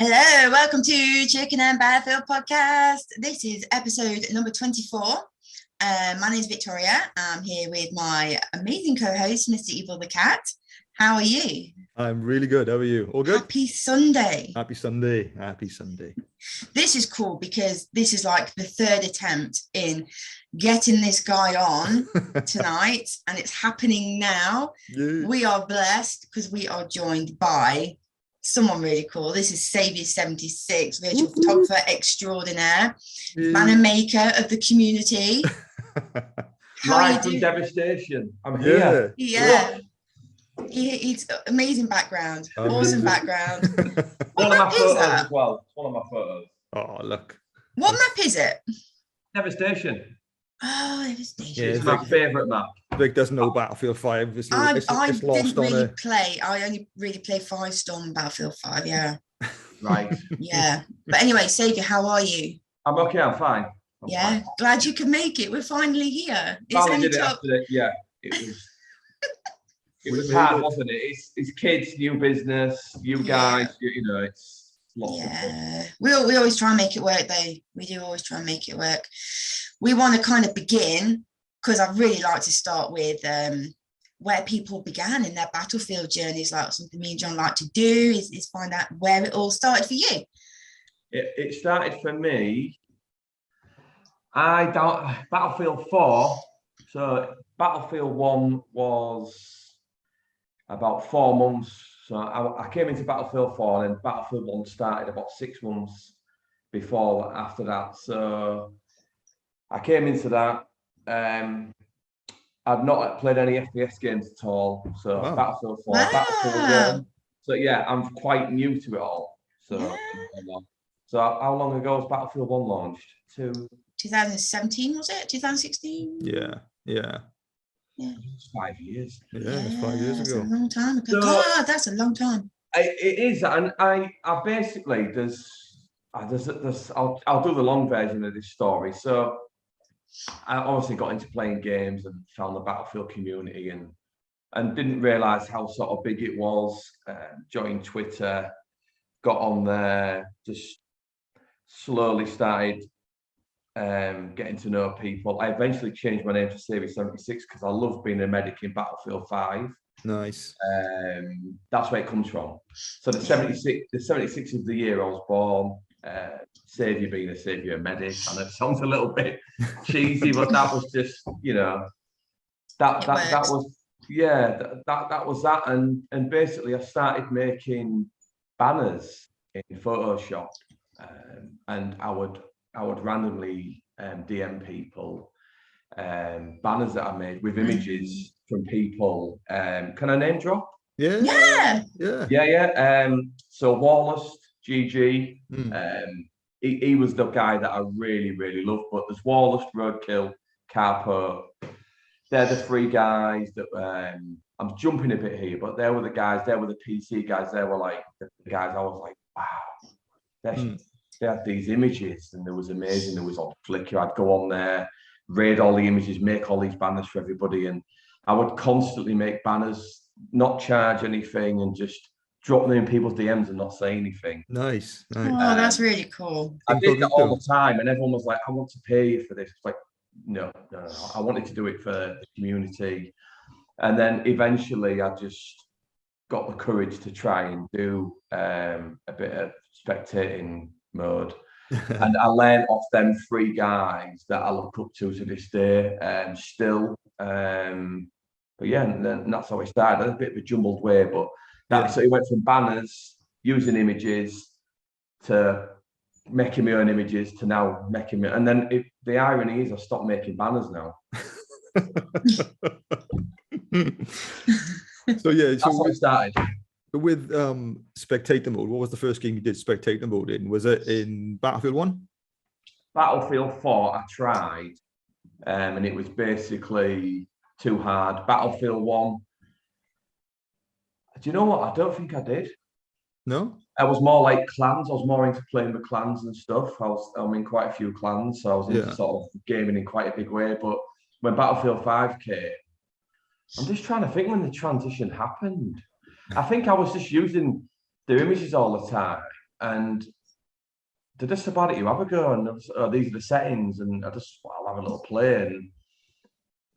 Hello, welcome to Chicken and Battlefield podcast. This is episode number 24. My name is Victoria. I'm here with my amazing co-host, Mr. Evil the Cat. How are you? I'm really good. How are you? All good? Happy Sunday. Happy Sunday. Happy Sunday. This is cool because this is like the third attempt in getting this guy on tonight, and it's happening now. Yeah. We are blessed because we are joined by someone really cool. This is Saviour 76, virtual photographer extraordinaire, banner maker of the community. Live from devastation. I'm here. Yeah. He's amazing background. Awesome background. One of my photos as well. One of my photos. Oh, look. What map is it? Devastation. Oh, Devastation. Yeah, It's my favourite map. Vic doesn't know Battlefield 5. It's I lost didn't on really it. play. I only really play 5-star Battlefield 5, yeah. Right. Yeah. But anyway, Saviour, how are you? I'm okay. I'm fine. I'm fine. Glad you could make it. We're finally here. Finally did it after it. Yeah. It was. It was hard, wasn't it? It's kids, new business, you guys. You know, it's lots of fun. We always try and make it work, though. We do always try and make it work. We want to kind of begin, because I really like to start with where people began in their battlefield journeys. Like something me and John like to do is find out where it all started for you. It started for me. Battlefield 4. So Battlefield 1 was about 4 months. So I came into Battlefield 4, and then Battlefield 1 started about 6 months after that. So I came into that. I've not played any FPS games at all. So Battlefield 4, Battlefield 1. So yeah, I'm quite new to it all. So how long ago was Battlefield 1 launched? 2017, was it? 2016? Yeah. It's 5 years. Yeah, it's 5 years ago. That's a long time ago. God, that's a long time. It is, and I basically I'll do the long version of this story. So I obviously got into playing games and found the Battlefield community and didn't realise how sort of big it was. Joined Twitter, got on there, just slowly started getting to know people. I eventually changed my name to Saviour 76 because I love being a medic in Battlefield 5. Nice. That's where it comes from. So the 76 is the year I was born. Saviour being a Saviour medic. I know it sounds a little bit cheesy, but that was just, you know, that was that. And basically I started making banners in Photoshop, and I would randomly DM people banners that I made with images from people. Can I name drop? Yeah. So Wallace, GG, he was the guy that I really, really loved. But there's Wallace, Roadkill, Carpo. They're the three guys that I'm jumping a bit here, but they were the guys. They were the PC guys. They were like the guys. I was like, wow, they had these images, and it was amazing. There was on Flickr. I'd go on there, raid all the images, make all these banners for everybody, and I would constantly make banners, not charge anything, and just drop them in people's DMs and not say anything. Nice. Oh, that's really cool. I did that all the time, and everyone was like, I want to pay you for this. It's like, no. I wanted to do it for the community. And then eventually I just got the courage to try and do a bit of spectating mode. And I learned off them three guys that I look up to this day, still. But yeah, and that's how it started. A bit of a jumbled way, but so it went from banners, using images, to making my own images, to now making me. And then the irony is I stopped making banners now. That's how it started. With spectator mode, what was the first game you did spectator mode in? Was it in Battlefield 1? Battlefield 4 I tried, and it was basically too hard. Battlefield 1, do you know what? I don't think I did. No? I was more like clans. I was more into playing with clans and stuff. I'm in quite a few clans, so I was into sort of gaming in quite a big way. But when Battlefield 5 came, I'm just trying to think when the transition happened. I think I was just using the images all the time, and they're just about it. You have a go, and these are the settings, and I'll have a little play, and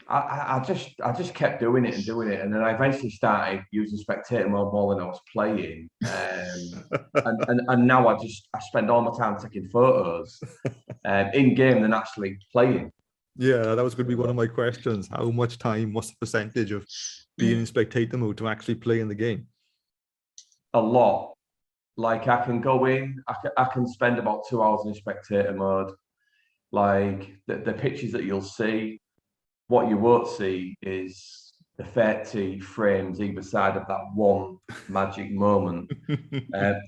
I just kept doing it, and then I eventually started using spectator mode more than I was playing, and now I spend all my time taking photos in game than actually playing. Yeah, that was going to be one of my questions. How much time, what's the percentage of being in spectator mode to actually play in the game? A lot. Like I can go in, I can spend about 2 hours in spectator mode. Like the pictures that you'll see, what you won't see is the 30 frames either side of that one magic moment.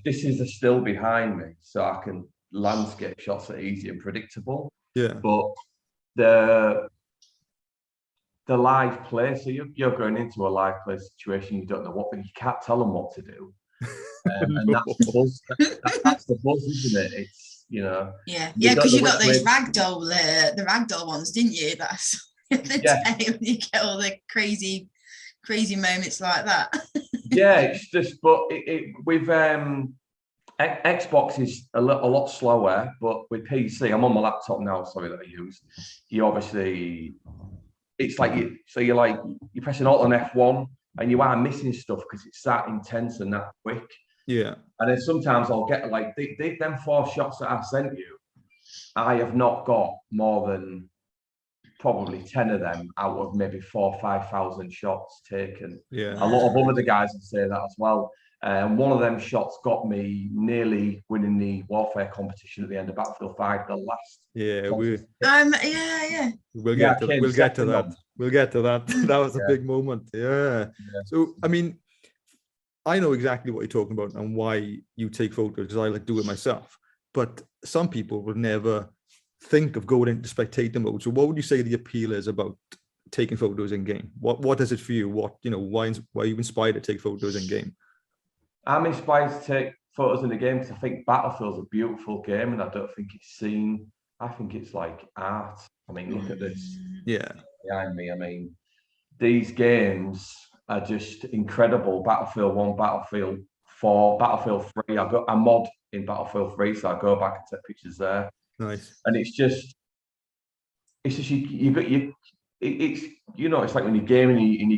This is a still behind me, so I can landscape shots that are easy and predictable. Yeah. But the live play, so you're going into a live play situation, you don't know what, but you can't tell them what to do. And that's the buzz. That's the buzz, isn't it? It's, you know. Yeah, because you got those ragdoll, the ragdoll ones, didn't you? That's the day when you get all the crazy moments like that. Yeah, it's just, but with Xbox is a lot slower, but with PC, I'm on my laptop now. Sorry that I use. You obviously, it's like you're pressing Alt and F1, and you are missing stuff because it's that intense and that quick. Yeah. And then sometimes I'll get like them 4 shots that I've sent you, I have not got more than probably 10 of them out of maybe 4,000 or 5,000 shots taken. Yeah. A lot of other guys would say that as well. And one of them shots got me nearly winning the warfare competition at the end of Battlefield 5, the last. Yeah, We'll get to that. We'll get to that. That was a big moment. Yeah. So I mean, I know exactly what you're talking about and why you take photos, because I like do it myself. But some people would never think of going into spectator mode. So what would you say the appeal is about taking photos in game? What is it for you? Why are you inspired to take photos in game? I'm inspired to take photos in the game because I think Battlefield's a beautiful game, and I don't think it's seen. I think it's like art. I mean, look at this. Yeah. Behind me. I mean, these games are just incredible. Battlefield 1, Battlefield 4, Battlefield 3. I mod in Battlefield 3, so I go back and take pictures there. Nice. And it's just it's like when you're gaming and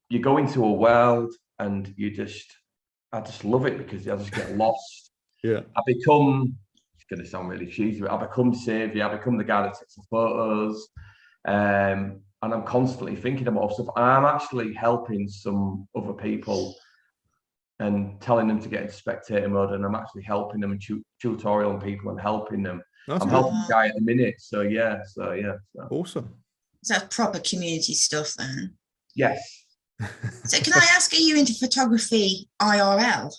you go into a world and I just love it because I just get lost. Yeah. It's going to sound really cheesy, but I become Saviour. I become the guy that takes the photos. And I'm constantly thinking about stuff. I'm actually helping some other people and telling them to get into spectator mode, and I'm actually helping them and tutorialing people and helping them. I'm helping the guy at the minute. So yeah. Awesome. So that's proper community stuff then. Yes. So can I ask, are you into photography IRL?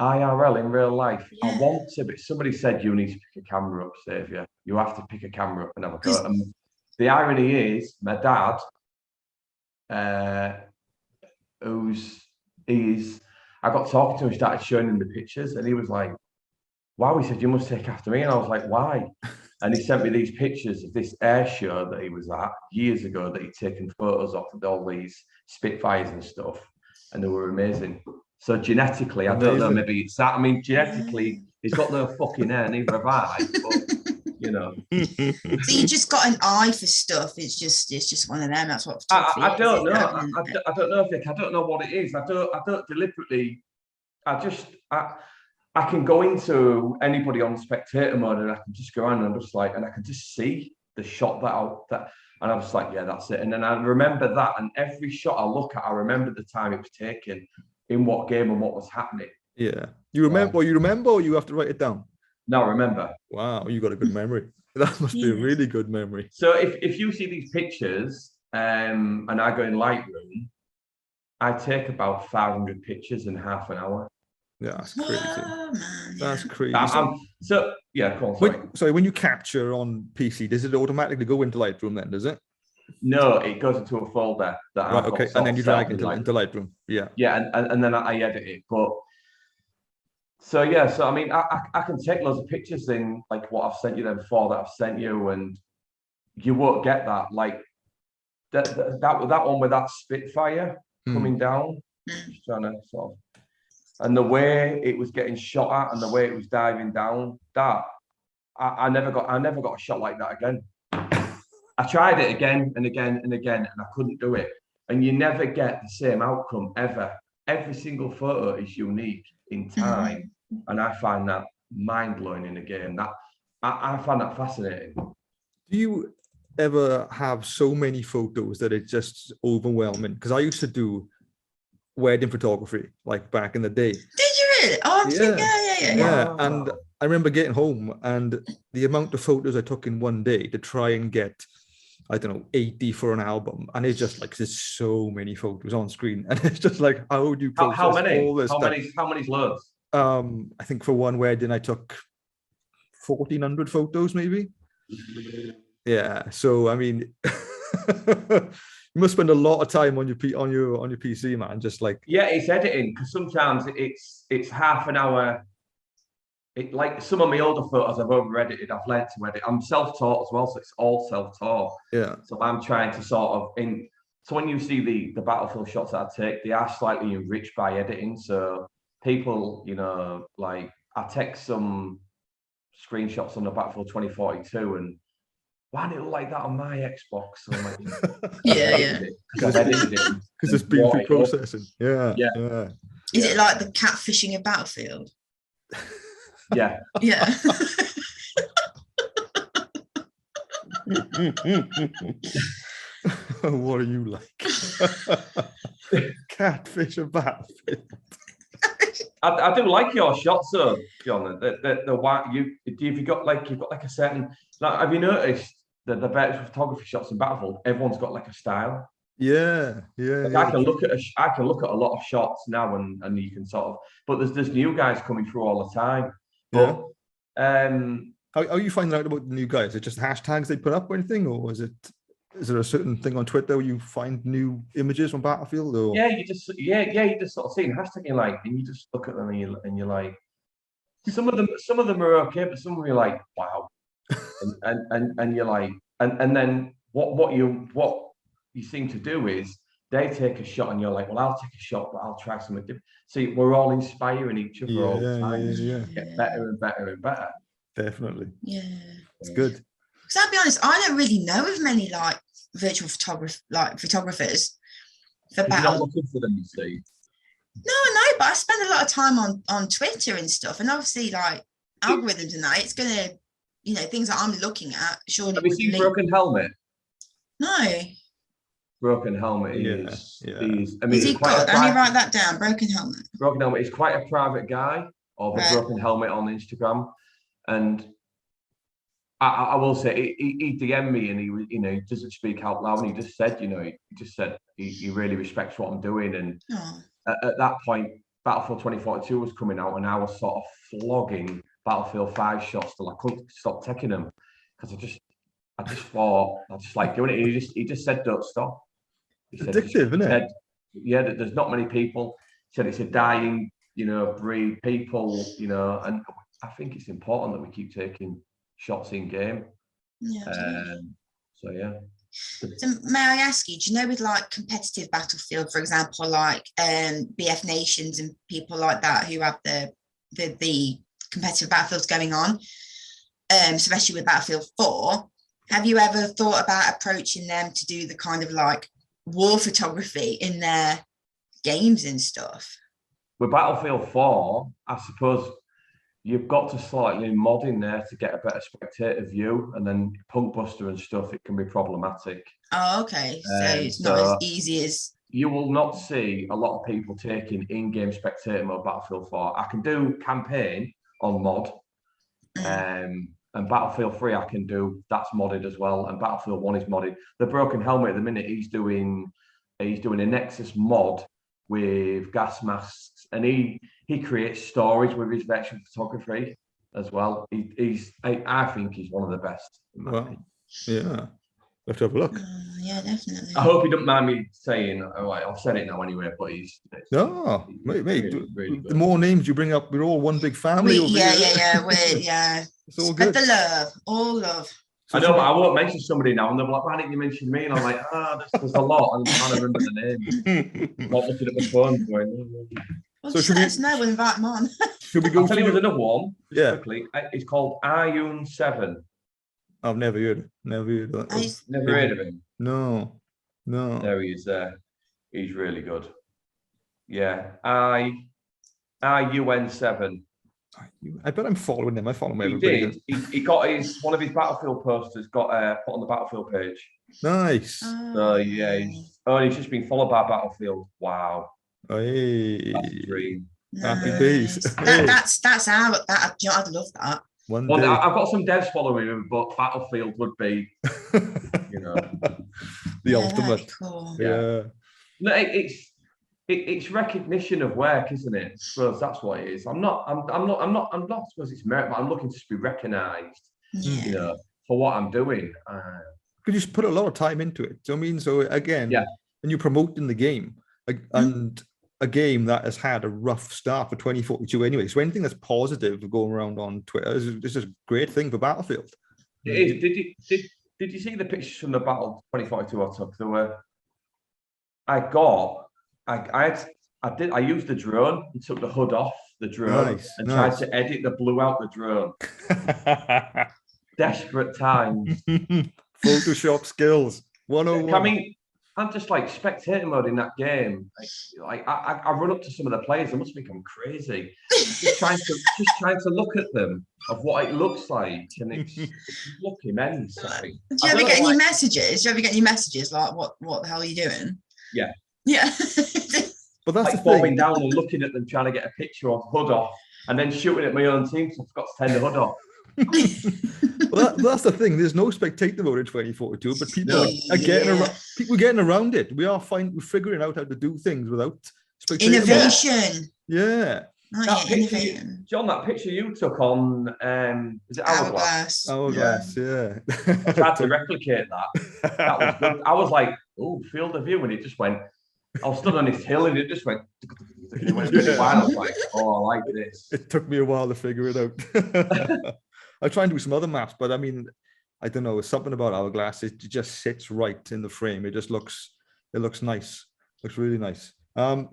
IRL in real life. Yeah. I want to, but somebody said you need to pick a camera up, Saviour. You have to pick a camera up and have a go. And the irony is, my dad, I got talking to him, started showing him the pictures, and he was like, wow, he said, you must take after me. And I was like, why? And he sent me these pictures of this air show that he was at years ago that he'd taken photos of all these Spitfires and stuff. And they were amazing. So genetically, I don't know, maybe it's that. I mean, genetically, he's got no fucking hair, neither have I, but, you know. So you just got an eye for stuff. It's just one of them. That's what I don't know. I don't know, Vic. I don't know what it is. I don't deliberately. I can go into anybody on spectator mode and I can just go around and I'm just like, and I can just see the shot and I'm just like, yeah, that's it. And then I remember that, and every shot I look at, I remember the time it was taken, in what game and what was happening. Yeah. You remember, or you have to write it down? No, remember. Wow, you got a good memory. That must be a really good memory. So if you see these pictures, and I go in Lightroom, I take about 500 pictures in half an hour. Yeah, that's crazy. Oh, man, that's crazy. When you capture on PC, does it automatically go into Lightroom then, does it? No, it goes into a folder that I've got and then you drag into Lightroom. Yeah. Yeah, and then I edit it. But so I mean, I can take loads of pictures in like what I've sent you then before that I've sent you, and you won't get that. Like that one with that Spitfire coming down. Just trying to sort of. and the way it was getting shot at and the way it was diving down, that I never got a shot like that again. I tried it again and again and again, and I couldn't do it. And you never get the same outcome ever. Every single photo is unique in time, and I find that mind-blowing in a game. That I find that fascinating. Do you ever have so many photos that it's just overwhelming? Because I used to do wedding photography like back in the day. Did you really? Oh, yeah. And I remember getting home and the amount of photos I took in one day to try and get, I don't know, 80 for an album, and it's just like there's so many photos on screen, and it's just like, how would you process how many? all this stuff? How many's loads? I think for one wedding I took 1,400 photos, maybe. Yeah, so I mean, you must spend a lot of time on your PC, man. Just like, yeah, it's editing, because sometimes it's half an hour. Like some of my older photos I've over edited. I've learned to edit. I'm self-taught as well, so it's all self-taught. Yeah. So I'm trying to sort of so when you see the battlefield shots that I take, they are slightly enriched by editing. So people, you know, like I take some screenshots on the Battlefield 2042 and why did it look like that on my Xbox? So I'm like, yeah. Because I've edited it. Because it's been pre-processing. Yeah. Is it like the catfishing of Battlefield? Yeah. Yeah. What are you like? Catfish of Battlefield. I do like your shots, though, John. The white you've got like a certain, like, have you noticed that the better photography shots in Battlefield, everyone's got like a style. Yeah. I can look at a lot of shots now, and you can sort of, but there's new guys coming through all the time. But how are you finding out about the new guys? Is it just hashtags they put up or anything, or is there a certain thing on Twitter where you find new images from Battlefield? Or you just sort of see a hashtag you like, and you just look at them and you're like, some of them are okay, but some of them you're like, wow, and you're like, and then what you seem to do is they take a shot and you're like, well, I'll take a shot, but I'll try something different. See, we're all inspiring each other all the time. Yeah. Get better and better and better. Definitely. Yeah. It's good. Because I'll be honest, I don't really know of many like virtual photographers for You're battle. not looking for them, you see. No, but I spend a lot of time on Twitter and stuff, and obviously like algorithms and that, it's gonna, you know, things that I'm looking at. Surely. Have you seen Broken Helmet? No. Broken Helmet is. I mean, is he good? Let me write that down. Broken Helmet. Broken Helmet is quite a private guy, or the Broken Helmet on Instagram, and I will say he DM'd me, and he doesn't speak out loud, and he just said, he really respects what I'm doing, and at that point, Battlefield 2042 was coming out, and I was sort of flogging Battlefield 5 shots till I couldn't stop taking them, because I just thought I just like doing it. He just said, don't stop. He said, addictive, isn't it? Yeah, there's not many people. He said it's a dying, breed, people, and I think it's important that we keep taking shots in game. Yeah. So yeah. So may I ask you, do you know with like competitive Battlefield, for example, like BF Nations and people like that who have the competitive battlefields going on, especially with Battlefield 4, have you ever thought about approaching them to do the kind of like war photography in their games and stuff? With Battlefield 4, I suppose you've got to slightly mod in there to get a better spectator view, and then Punk Buster and stuff, it can be problematic. Oh, okay. So it's not as easy as... You will not see a lot of people taking in-game spectator mode Battlefield 4. I can do campaign on mod, and Battlefield 3 I can do, that's modded as well, and Battlefield 1 is modded. The Broken Helmet at the minute, he's doing a Nexus mod with gas masks, and he creates stories with his veteran photography as well. I think he's one of the best. Wow. Yeah. Let's have a look. Yeah, definitely. I hope he don't mind me saying, I've said it now anyway, but he's mate, really the more names you bring up, we're all one big family. Yeah. It's all good. Spread the love, all love. I know, but I won't mention somebody now, and they're like, why didn't you mention me? And I'm like, there's a lot, and I'm trying to remember the name. I'm not looking at my phone going, Well, So just should let we- us know. We'll invite them on. Should we go I'll tell you through? another one, just Yeah. quickly. It's called Ayun 7. I've never heard. Of Never heard of him. No. There he is there. He's really good. Yeah. IUN 7. I bet I'm following him. I follow him. He Everybody did. He got one of his Battlefield posters got put on the Battlefield page. Nice. So yeah, he's just been followed by Battlefield. Wow. Hey. That's a dream. Happy Nice. days. That's our. You know, I'd love that. One Well, day. I've got some devs following him, but Battlefield would be, the Yeah, ultimate. that'd be cool. Yeah. No, it's recognition of work, isn't it? I suppose that's what it is. I'm not. I suppose it's merit, but I'm looking to just be recognised, Yeah. for what I'm doing. Because you put a lot of time into it. So I mean, so again, Yeah. when you're promoting the game, and a game that has had a rough start for 2042 anyway. So anything that's positive going around on Twitter is a great thing for Battlefield. It is. Did you see the pictures from the Battle 2042 I took? There were. I used the drone and took the hood off the drone and tried to edit the blue out the drone. Desperate times. Photoshop skills 101. I mean, I'm just like spectator mode in that game. Like I run up to some of the players. They must think I'm crazy. just trying to look at them of what it looks like, and it's look immense. Do you ever get any messages? Do you ever get any messages like, "What the hell are you doing?" Yeah. Yeah. But that's like the falling thing. down and looking at them, trying to get a picture of hood off, and then shooting at my own team. So I forgot to turn the hood off. Well, that's the thing. There's no spectator mode in 2042, but people are getting around. People are getting around it. We're figuring out how to do things without spectator mode. Innovation. Yeah. Oh, That yeah, picture innovation. John, that picture you took on is it Hourglass? Hourglass, yeah. I tried to replicate that. That was good. I was like, oh, field of view, and it just went. I was stood on this hill, and it just went. And it went really wide. I was like, oh, I like this. It took me a while to figure it out. I try and do some other maps, but I mean, I don't know. It's something about Hourglass. It just sits right in the frame. It just looks nice. Looks really nice.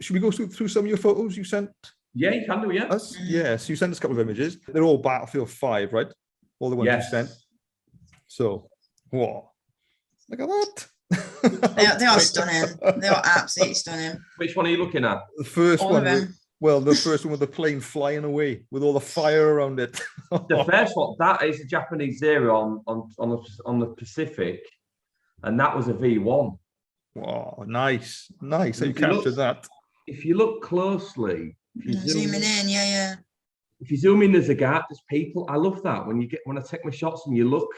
Should we go through some of your photos you sent? Yeah, you can do, yeah. Us? Yes, you sent us a couple of images. They're all Battlefield 5, right? All the ones you sent. So, what? Look at that. They are stunning. They are absolutely stunning. Which one are you looking at? The first All one. of them. Well, the first one with the plane flying away with all the fire around it. The first one, that is a Japanese Zero on the Pacific, and that was a V1. Wow, nice. Nice. So you If you captured look- that. If you look closely, if you Zooming in, yeah. If you zoom in, there's people. I love that when I take my shots and you look.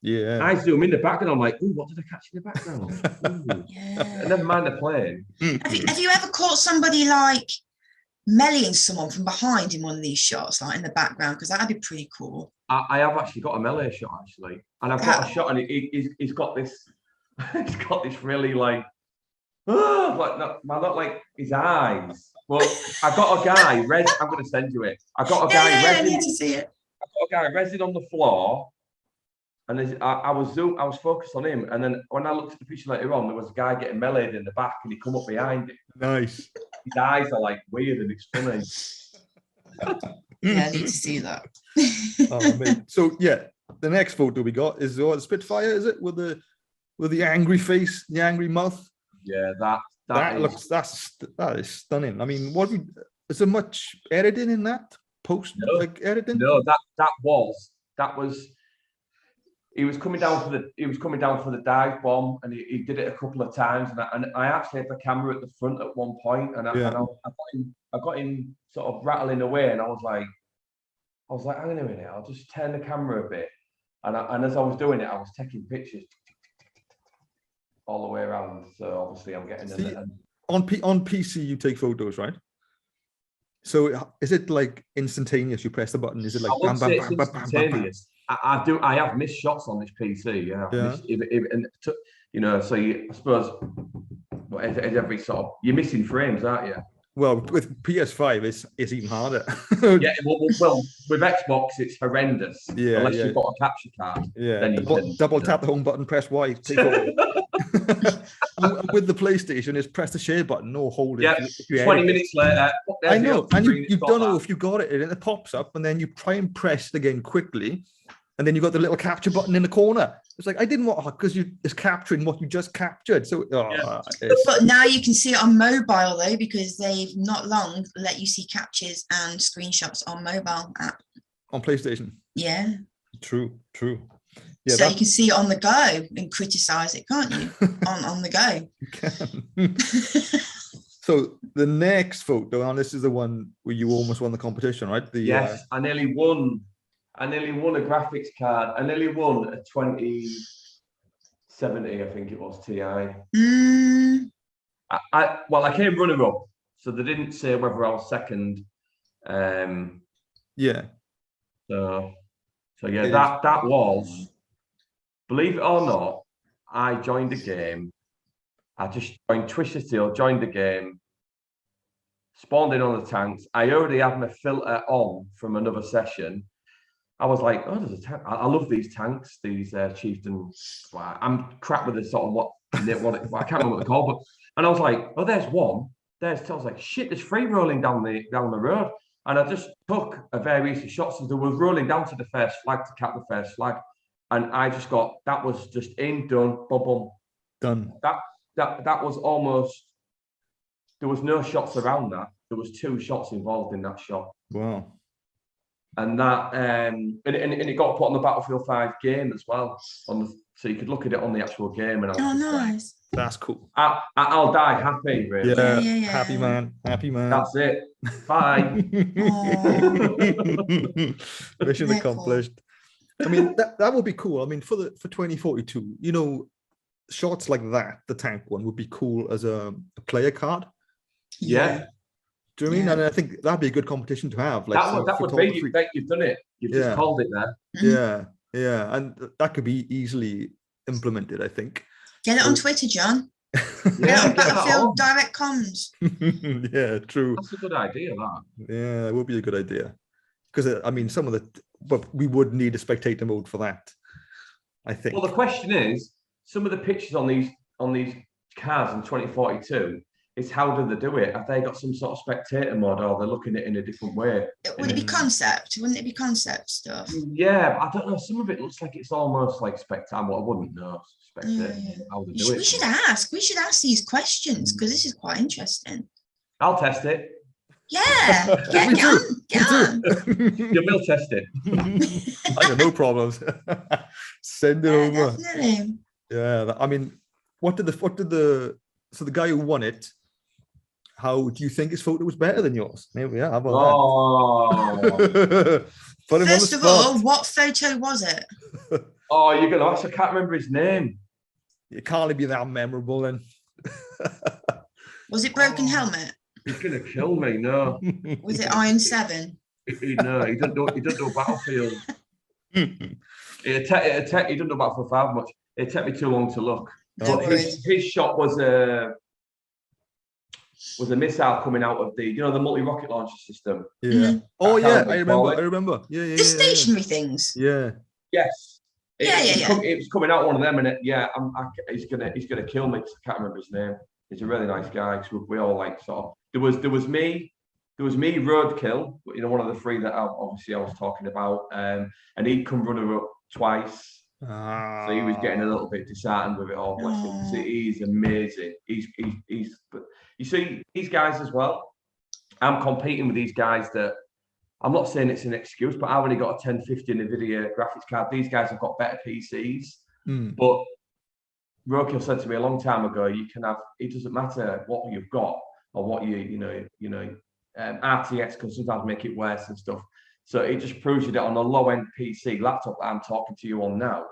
Yeah. I zoom in the background. I'm like, ooh, what did I catch in the background? Ooh. Yeah. Never mind the plane. Have you ever caught somebody like meleeing someone from behind in one of these shots, like in the background? Because that'd be pretty cool. I have actually got a melee shot actually, and I've got a shot, and he's got this. He's got this really like, not like his eyes. Well, I got a guy. I'm going to send you it. I got a guy. I need to see it. I got a guy resin on the floor, and I was focused on him. And then when I looked at the picture later on, there was a guy getting meleeed in the back, and he come up behind him. Nice. His eyes are like weird, and it's funny. Yeah, I need to see that. Oh, mate. So yeah, the next photo we got is the Spitfire. Is it with the angry face, the angry mouth? Yeah, that is stunning. I mean, is there much editing in that post? No. Like editing? No, that was. He was coming down for the dive bomb, and he did it a couple of times. And I actually had the camera at the front at one point, and I got him sort of rattling away, and I was like, hang on a minute, I'll just turn the camera a bit. And as I was doing it, I was taking pictures all the way around. So obviously, I'm getting on PC. You take photos, right? So is it like instantaneous? You press the button. Is it like bam, bam, bam, bam, bam, bam, bam? I do. I have missed shots on this PC. Yeah. So I suppose every sort of you're missing frames, aren't you? Well, with PS5, it's even harder. Yeah. Well, with Xbox, it's horrendous. Yeah. Unless you've got a capture card. Yeah. Then Double tap the home button, press Y. Take over. with the PlayStation is press the share button or hold it. Yeah, if you 20 edit it. minutes later. I know, and you got don't know that. if you got it, and it pops up, and then you try and press it again quickly, and then you got the little capture button in the corner. It's like, I didn't want, because it's capturing what you just captured. So, but now you can see it on mobile though, because they've not long let you see captures and screenshots on mobile app. On PlayStation. Yeah. True. Yeah, so you can see it on the go and criticize it, can't you? on the go. You can. So the next photo, and this is the one where you almost won the competition, right? Yes, I nearly won. I nearly won a graphics card. I nearly won a 2070, I think it was, Ti. Well, I came runner-up, so they didn't say whether I was second. Yeah. So yeah, that was, believe it or not, I joined the game. I just joined Twisted Steel, joined the game, spawned in on the tanks. I already had my filter on from another session. I was like, oh, there's a tank. I love these tanks, these chieftain. Well, I'm crap with the sort of I can't remember what they're called, but and I was like, oh, there's one. I was like, shit, there's three rolling down the road. And I just took a various shots as they were rolling down to the first flag to cap the first flag. And I just got, that was just in, done, boom, boom. Done. That was almost, there was no shots around that. There was 2 shots involved in that shot. Wow. And that, and it got put on the Battlefield 5 game as well. So you could look at it on the actual game. And Oh, nice. That's cool. I'll die happy, really. Yeah. Happy man. That's it. Bye. Mission accomplished. I mean, that would be cool. I mean, for 2042, you know, shots like that, the tank one would be cool as a player card. Yeah. Do you know what I mean? And I think that'd be a good competition to have. Like that would be, you've done it. You've just called it there. Yeah. And that could be easily implemented, I think. Get it on Twitter, John. Get it on Battlefield Direct Comms. Yeah, true. That's a good idea, that. Yeah, it would be a good idea. Because, I mean, but we would need a spectator mode for that, I think. Well, the question is, some of the pictures on these cars in 2042, is how do they do it? Have they got some sort of spectator mode, or they're looking at it in a different way? Would it be concept? Wouldn't it be concept stuff? Yeah, I don't know. Some of it looks like it's almost like spectator. Well, I wouldn't know. How they do it. We should ask. We should ask these questions because this is quite interesting. I'll test it. Yeah, get on. You will test it. I got no problems. Send it over. Definitely. Yeah, I mean, so the guy who won it, how do you think his photo was better than yours? Maybe, yeah, how about that? First of all, what photo was it? Oh, you're gonna ask. I can't remember his name. It can't be that memorable then. Was it Broken Helmet? He's gonna kill me. No. Was it Iron 7? No, he doesn't do Battlefield. He doesn't do Battlefield 5 much. It took me too long to look. No But his shot was a missile coming out of the multi-rocket launcher system. Yeah. Mm-hmm. Oh yeah, I remember. Yeah. The stationary things. Yeah. Yes. It was coming out one of them, and he's gonna kill me. I can't remember his name. He's a really nice guy. So we all like sort of. There was me, Roadkill. One of the 3 that I was talking about. And he'd come runner up twice. So he was getting a little bit disheartened with it all. Bless him. So he's amazing. But you see these guys as well. I'm competing with these guys that I'm not saying it's an excuse, but I've only got a 1050 NVIDIA graphics card. These guys have got better PCs. But Roadkill said to me a long time ago, you can have. It doesn't matter what you've got or what RTX can sometimes make it worse and stuff. So it just proves you that on a low-end PC laptop that I'm talking to you on now,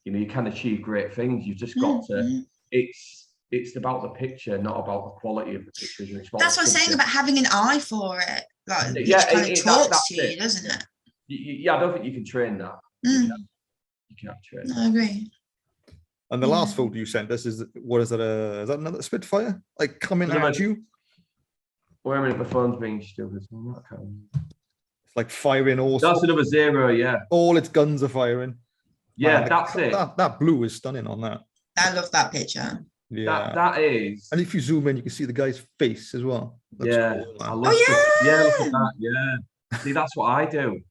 you can achieve great things. You've just got to. It's about the picture, not about the quality of the pictures. That's what I'm saying about having an eye for it. Like, it kind of talks to you, doesn't it? Yeah, I don't think you can train that. You can't train. I agree. And the last photo you sent us is is that another Spitfire? Like coming at you? Wait a minute, the phone's being stupid. It's like firing all. That's another 0, yeah. All its guns are firing. Yeah, that's it. That blue is stunning on that. I love that picture. Yeah. That is. And if you zoom in, you can see the guy's face as well. Looks Yeah. cool, I man. love yeah. look at that. Yeah. See, that's what I do.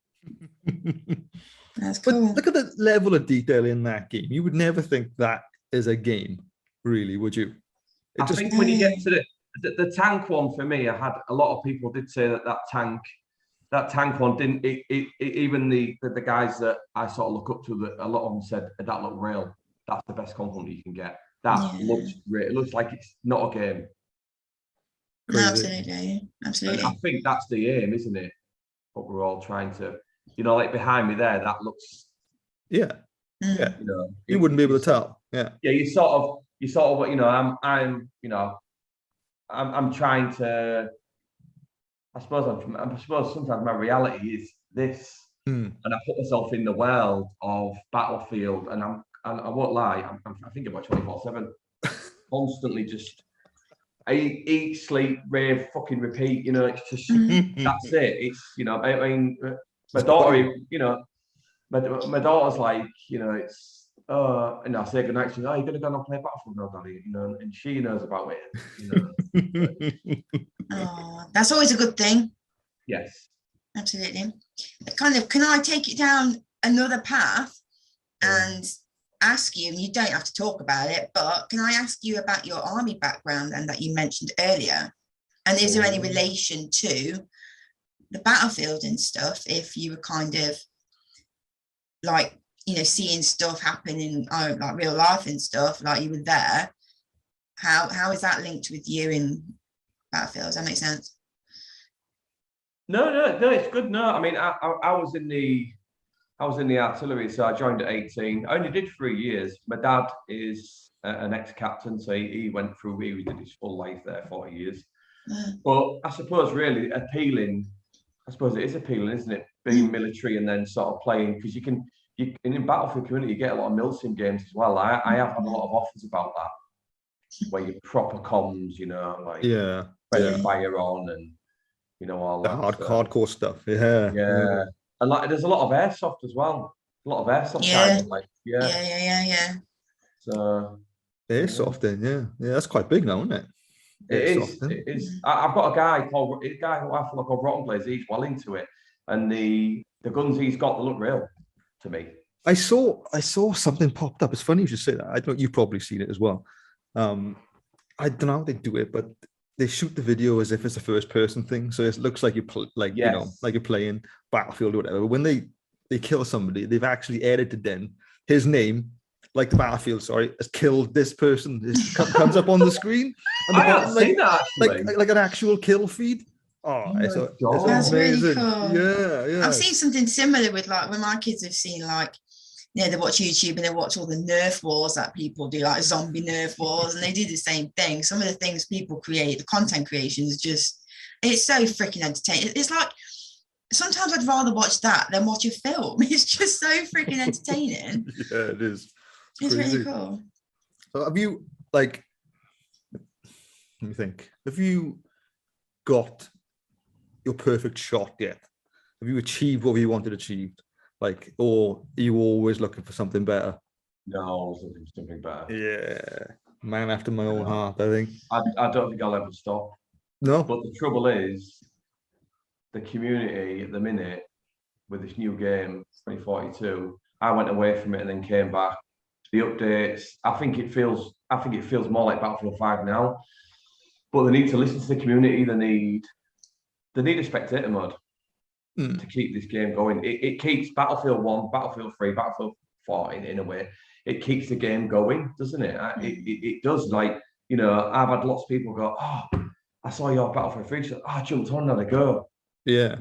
That's But cool. look at the level of detail in that game. You would never think that is a game, really, would you? I think when you get to the tank one, for me, I had a lot of people did say that tank one didn't. Even the guys that I sort of look up to, that a lot of them said that looked real. That's the best compliment you can get. That looks real. It looks like it's not a game. No, absolutely, absolutely. And I think that's the aim, isn't it? What we're all trying to, like behind me there, that looks. Yeah. Yeah. You You wouldn't be able to tell. Yeah. Yeah. You sort of, I'm trying to. I suppose sometimes my reality is this, and I put myself in the world of Battlefield, and I won't lie, I think about 24/7, constantly just. I eat, sleep, rave, fucking repeat. It's just that's it. It's I mean, my daughter, my daughter's like, it's and I say goodnight. She's, oh, you're gonna go and play Battlefield now, Daddy, and she knows about it. Oh, that's always a good thing. Yes, absolutely. Can I take it down another path and ask you, and you don't have to talk about it, but can I ask you about your army background and that you mentioned earlier? And is there any relation to the battlefield and stuff, if you were kind of like, seeing stuff happen in like real life and stuff, like you were there? How is that linked with you in Battlefield? Does that make sense? No, it's good. No, I mean, I was in the artillery, so I joined at 18. I only did 3 years. My dad is an ex-captain, so he went through. He did his full life there, 40 years. But I suppose really appealing. I suppose it is appealing, isn't it? Being military and then sort of playing, because you can in Battlefield community you get a lot of milsim games as well. I have had a lot of offers about that, where you proper comms, like fire on and all the that hardcore stuff. Yeah. And like there's a lot of airsoft as well. A lot of airsoft guys. Yeah. So airsoft then, yeah, that's quite big now, isn't it? It is. I've got a guy who I follow called Rotten Blaze. He's well into it, and the guns he's got, they look real to me. I saw something popped up. It's funny you should say that. I don't. You've probably seen it as well. I don't know how they do it, but they shoot the video as if it's a first-person thing, so it looks like like you're playing Battlefield or whatever. When they kill somebody, they've actually edited in his name, like the Battlefield, has killed this person. It comes up on the screen. And I haven't seen that actually. Like an actual kill feed. It's that's amazing. Really cool. Yeah. I've seen something similar with like when my kids have seen like, they watch YouTube and they watch all the Nerf wars that people do, like zombie Nerf wars, and they do the same thing. Some of the things people create, the content creation is just, it's so freaking entertaining. It's like, sometimes I'd rather watch that than watch a film. It's just so freaking entertaining. Yeah, it is. It's really cool. So have you, like, let me think, have you got your perfect shot yet? Have you achieved what you wanted to achieve? Like, or are you always looking for something better? No, I was looking for something better. Yeah, man after my own heart, I think. I don't think I'll ever stop. No. But the trouble is, the community at the minute with this new game, 2042, I went away from it and then came back. The updates, I think it feels more like Battlefield 5 now. But they need to listen to the community. They need a spectator mode to keep this game going. It keeps Battlefield 1, Battlefield 3, Battlefield 4 in a way. It keeps the game going, doesn't it? It does. Like, I've had lots of people go, oh, I saw your Battlefield 3. So, I jumped on and I go. Yeah.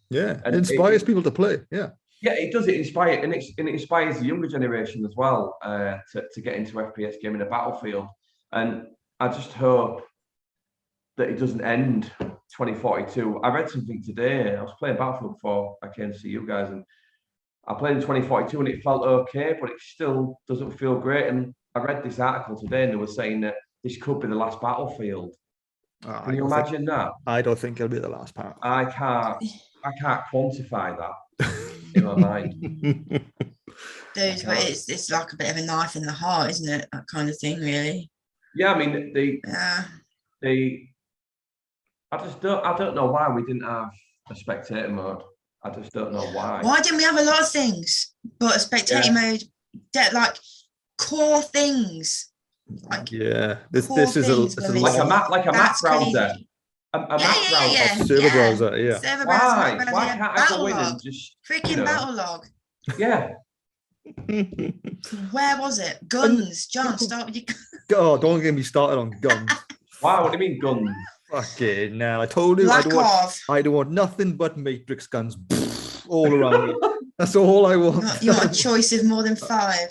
Yeah. And it inspires people to play. Yeah. Yeah, it does. It inspires, and it inspires the younger generation as well to get into FPS game in a Battlefield. And I just hope that it doesn't end 2042. I read something today. I was playing Battlefield before I came to see you guys, and I played in 2042 and it felt okay, but it still doesn't feel great. And I read this article today and they were saying that this could be the last Battlefield. Can you imagine that? I don't think it'll be the last part. I can't quantify that in my mind. It's like a bit of a knife in the heart, isn't it? That kind of thing, really. Yeah, I mean Yeah. I don't know why we didn't have a spectator mode. I just don't know why. Why didn't we have a lot of things, but a spectator mode, like core things? Like this core is things a were like a missing. map That's browser. crazy. A map browser. Server browser, yeah. Server browser, map browser, Why can't I go in log. and just Freaking battle log. Yeah. Where was it? Guns. John, start with your God, don't get me started on guns. Wow, what do you mean guns? Fucking now, I told you lack I don't want nothing but Matrix guns all around me. That's all I want. You want a choice of more than 5.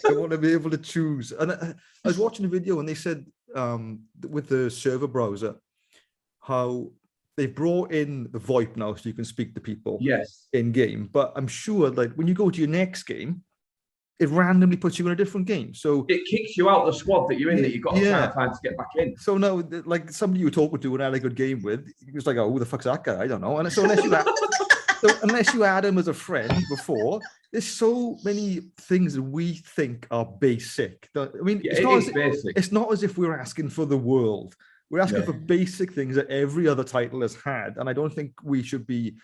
I want to be able to choose. And I was watching a video and they said with the server browser, how they brought in the VoIP now so you can speak to people in game. But I'm sure like when you go to your next game, it randomly puts you in a different game. So it kicks you out the squad that you're in that you've got to try and find to get back in. So now, like somebody you were talking to and had a good game with, he was like, "Oh, who the fuck's that guy? I don't know." And so unless you had him as a friend before, there's so many things that we think are basic. I mean, it's not as if we're asking for the world. We're asking for basic things that every other title has had, and I don't think we should be,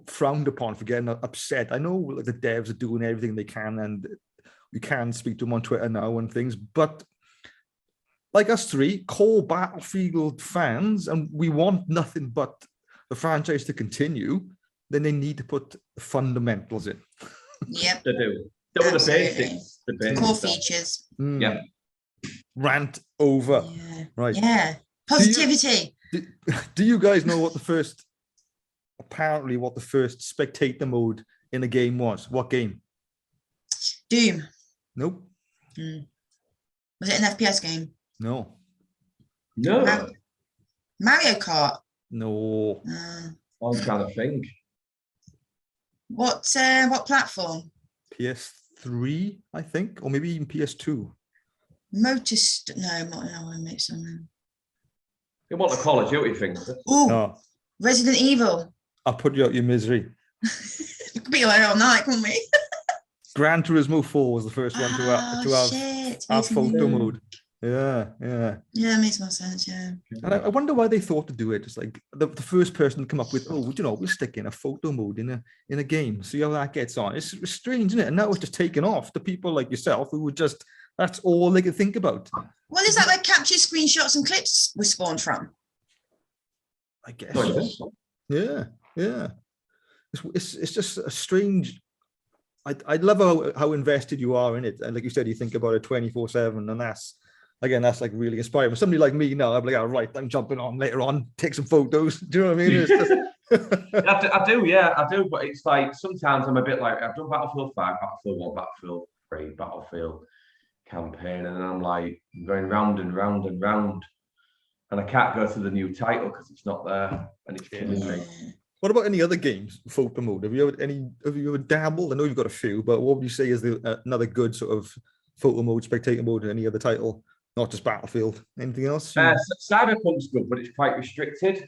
frowned upon for getting upset. I know like the devs are doing everything they can, and you can speak to them on Twitter now and things, but like us three, core Battlefield fans, and we want nothing but the franchise to continue, then they need to put the fundamentals in. Yep. They do. The basics. The basics. Core features. Yeah. Rant over. Yeah. Right. Yeah. Positivity. Do you guys know what the first spectator mode in a game was? What game? Doom. Nope. Was it an FPS game? No. Mario Kart. No. I'm trying to think. What platform? PS3, I think, or maybe even PS2. No, I make something. You want the Call of Duty thing? Oh, Resident Evil. I'll put you out your misery. We could be like all night, couldn't we? Gran Turismo 4 was the first one to have photo mode. Yeah. Yeah, it makes more sense, yeah. And I wonder why they thought to do it. It's like the first person to come up with, we'll stick in a photo mode in a game, see how that gets on. It's strange, isn't it? And now it's just taken off to people like yourself who would just, that's all they could think about. Well, is that where capture screenshots and clips were spawned from? I guess. Yeah. It's just a strange. I love how invested you are in it, and like you said, you think about it 24/7, and that's like really inspiring. For somebody like me now, I'm like, all right, I'm jumping on later on, take some photos. Do you know what I mean? It's just... I do. But it's like sometimes I'm a bit like, I've done Battlefield 5, Battlefield 1, Battlefield 3, Battlefield campaign, and then I'm like going round and round and round, and I can't go to the new title because it's not there, and it's killing me. What about any other games, photo mode? Have you ever dabbled? I know you've got a few, but what would you say is another good sort of photo mode, spectator mode in any other title, not just Battlefield? Anything else? Cyberpunk's good, but it's quite restricted.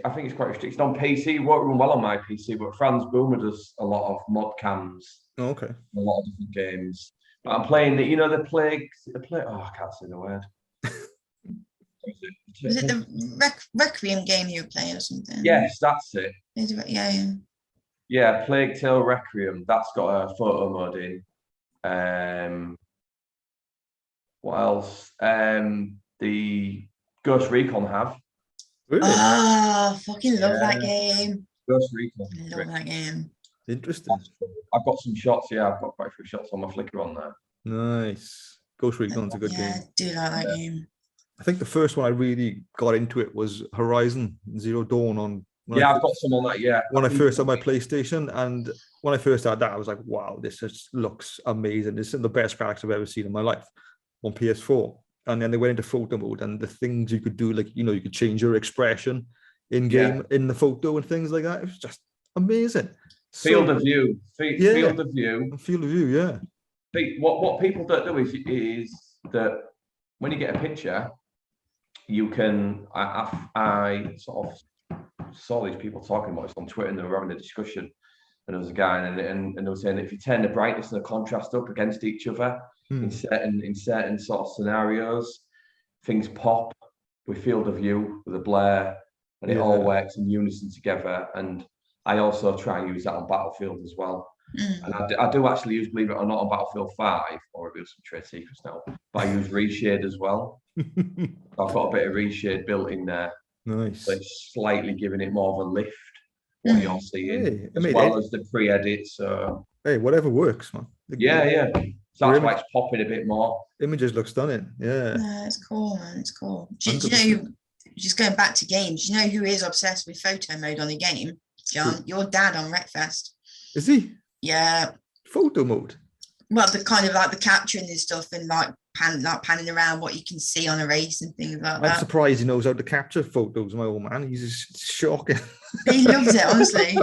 I think it's quite restricted on PC. It won't run well on my PC, but Franz Boomer does a lot of mod cams. Oh, okay. A lot of different games. But I'm playing the Plague. I can't say the word. Was it the Requiem game you were playing or something? Yes, that's it. Yeah, Plague Tale Requiem. That's got a photo mode in. What else? The Ghost Recon have. Really? Fucking love that game. Ghost Recon. Love that game. Interesting. I've got some shots. Yeah, I've got quite a few shots on my Flickr on there. Nice. Ghost Recon's a good game. I do like that game. I think the first one I really got into it was Horizon Zero Dawn on. I've got some on that. Yeah. When I first had my PlayStation, and when I first had that, I was like, "Wow, this just looks amazing! This is the best graphics I've ever seen in my life." On PS4, and then they went into photo mode, and the things you could do, like you could change your expression in game in the photo and things like that. It was just amazing. Field of view. Field of view. Field of view. Yeah. What people don't do is that when you get a picture, you can. I sort of saw these people talking about this on Twitter, and they were having a discussion, and there was a guy, and they were saying that if you turn the brightness and the contrast up against each other in certain sort of scenarios, things pop with field of view, with a blare, and it all works in unison together. And I also try and use that on Battlefield as well. And I do actually use, believe it or not, on Battlefield 5, or reveal some trade secrets now, but I use reshade as well. I've got a bit of reshade built in there. Nice. So it's slightly giving it more of a lift, what you're seeing, Hey, as well as the pre-edit. So hey, whatever works, man. Yeah. So that's why it's popping a bit more. Images look stunning. Yeah. No, it's cool, man. It's cool. Do you know, just going back to games, you know who is obsessed with photo mode on the game? John, your dad on Wreckfest. Is he? Yeah. Photo mode. Well, the kind of like the capturing and stuff, and like panning around what you can see on a race and things like that. I'm surprised he knows how to capture photos, my old man. He's just shocking. He loves it, honestly.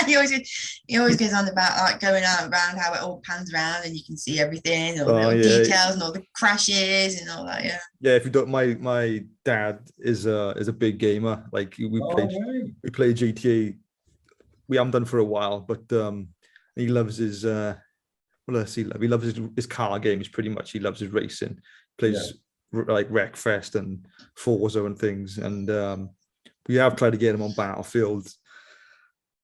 he always goes on about like going out around how it all pans around and you can see everything, all the details and all the crashes and all that. Yeah, if you don't, my dad is a big gamer. Like we play GTA. We haven't done for a while, but he loves his what does he love? He loves his car games pretty much. He loves his racing. Plays like Wreckfest and Forza and things. And we have tried to get him on Battlefield.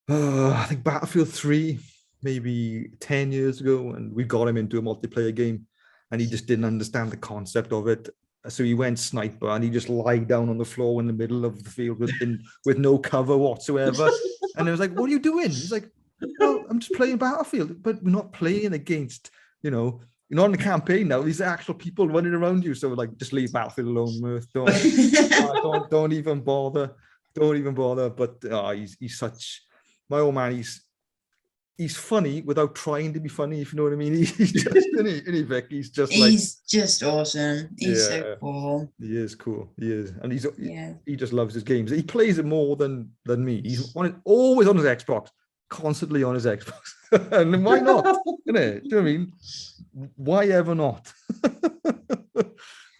I think Battlefield 3, maybe 10 years ago, and we got him into a multiplayer game, and he just didn't understand the concept of it. So he went sniper, and he just lied down on the floor in the middle of the field with no cover whatsoever. And I was like, "What are you doing?" He's like, "Well, I'm just playing Battlefield, but we're not playing against, you're not in a campaign now. These are actual people running around you. So like, just leave Battlefield alone, Mirth. Don't even bother. Don't even bother." But he's such, my old man. He's funny without trying to be funny, if you know what I mean. He's just, isn't he, Vic? He's just awesome. He's so cool. He is cool. He is, and he just loves his games. He plays it more than me. He's always on his Xbox, constantly on his Xbox. And why not? You know what I mean? Why ever not?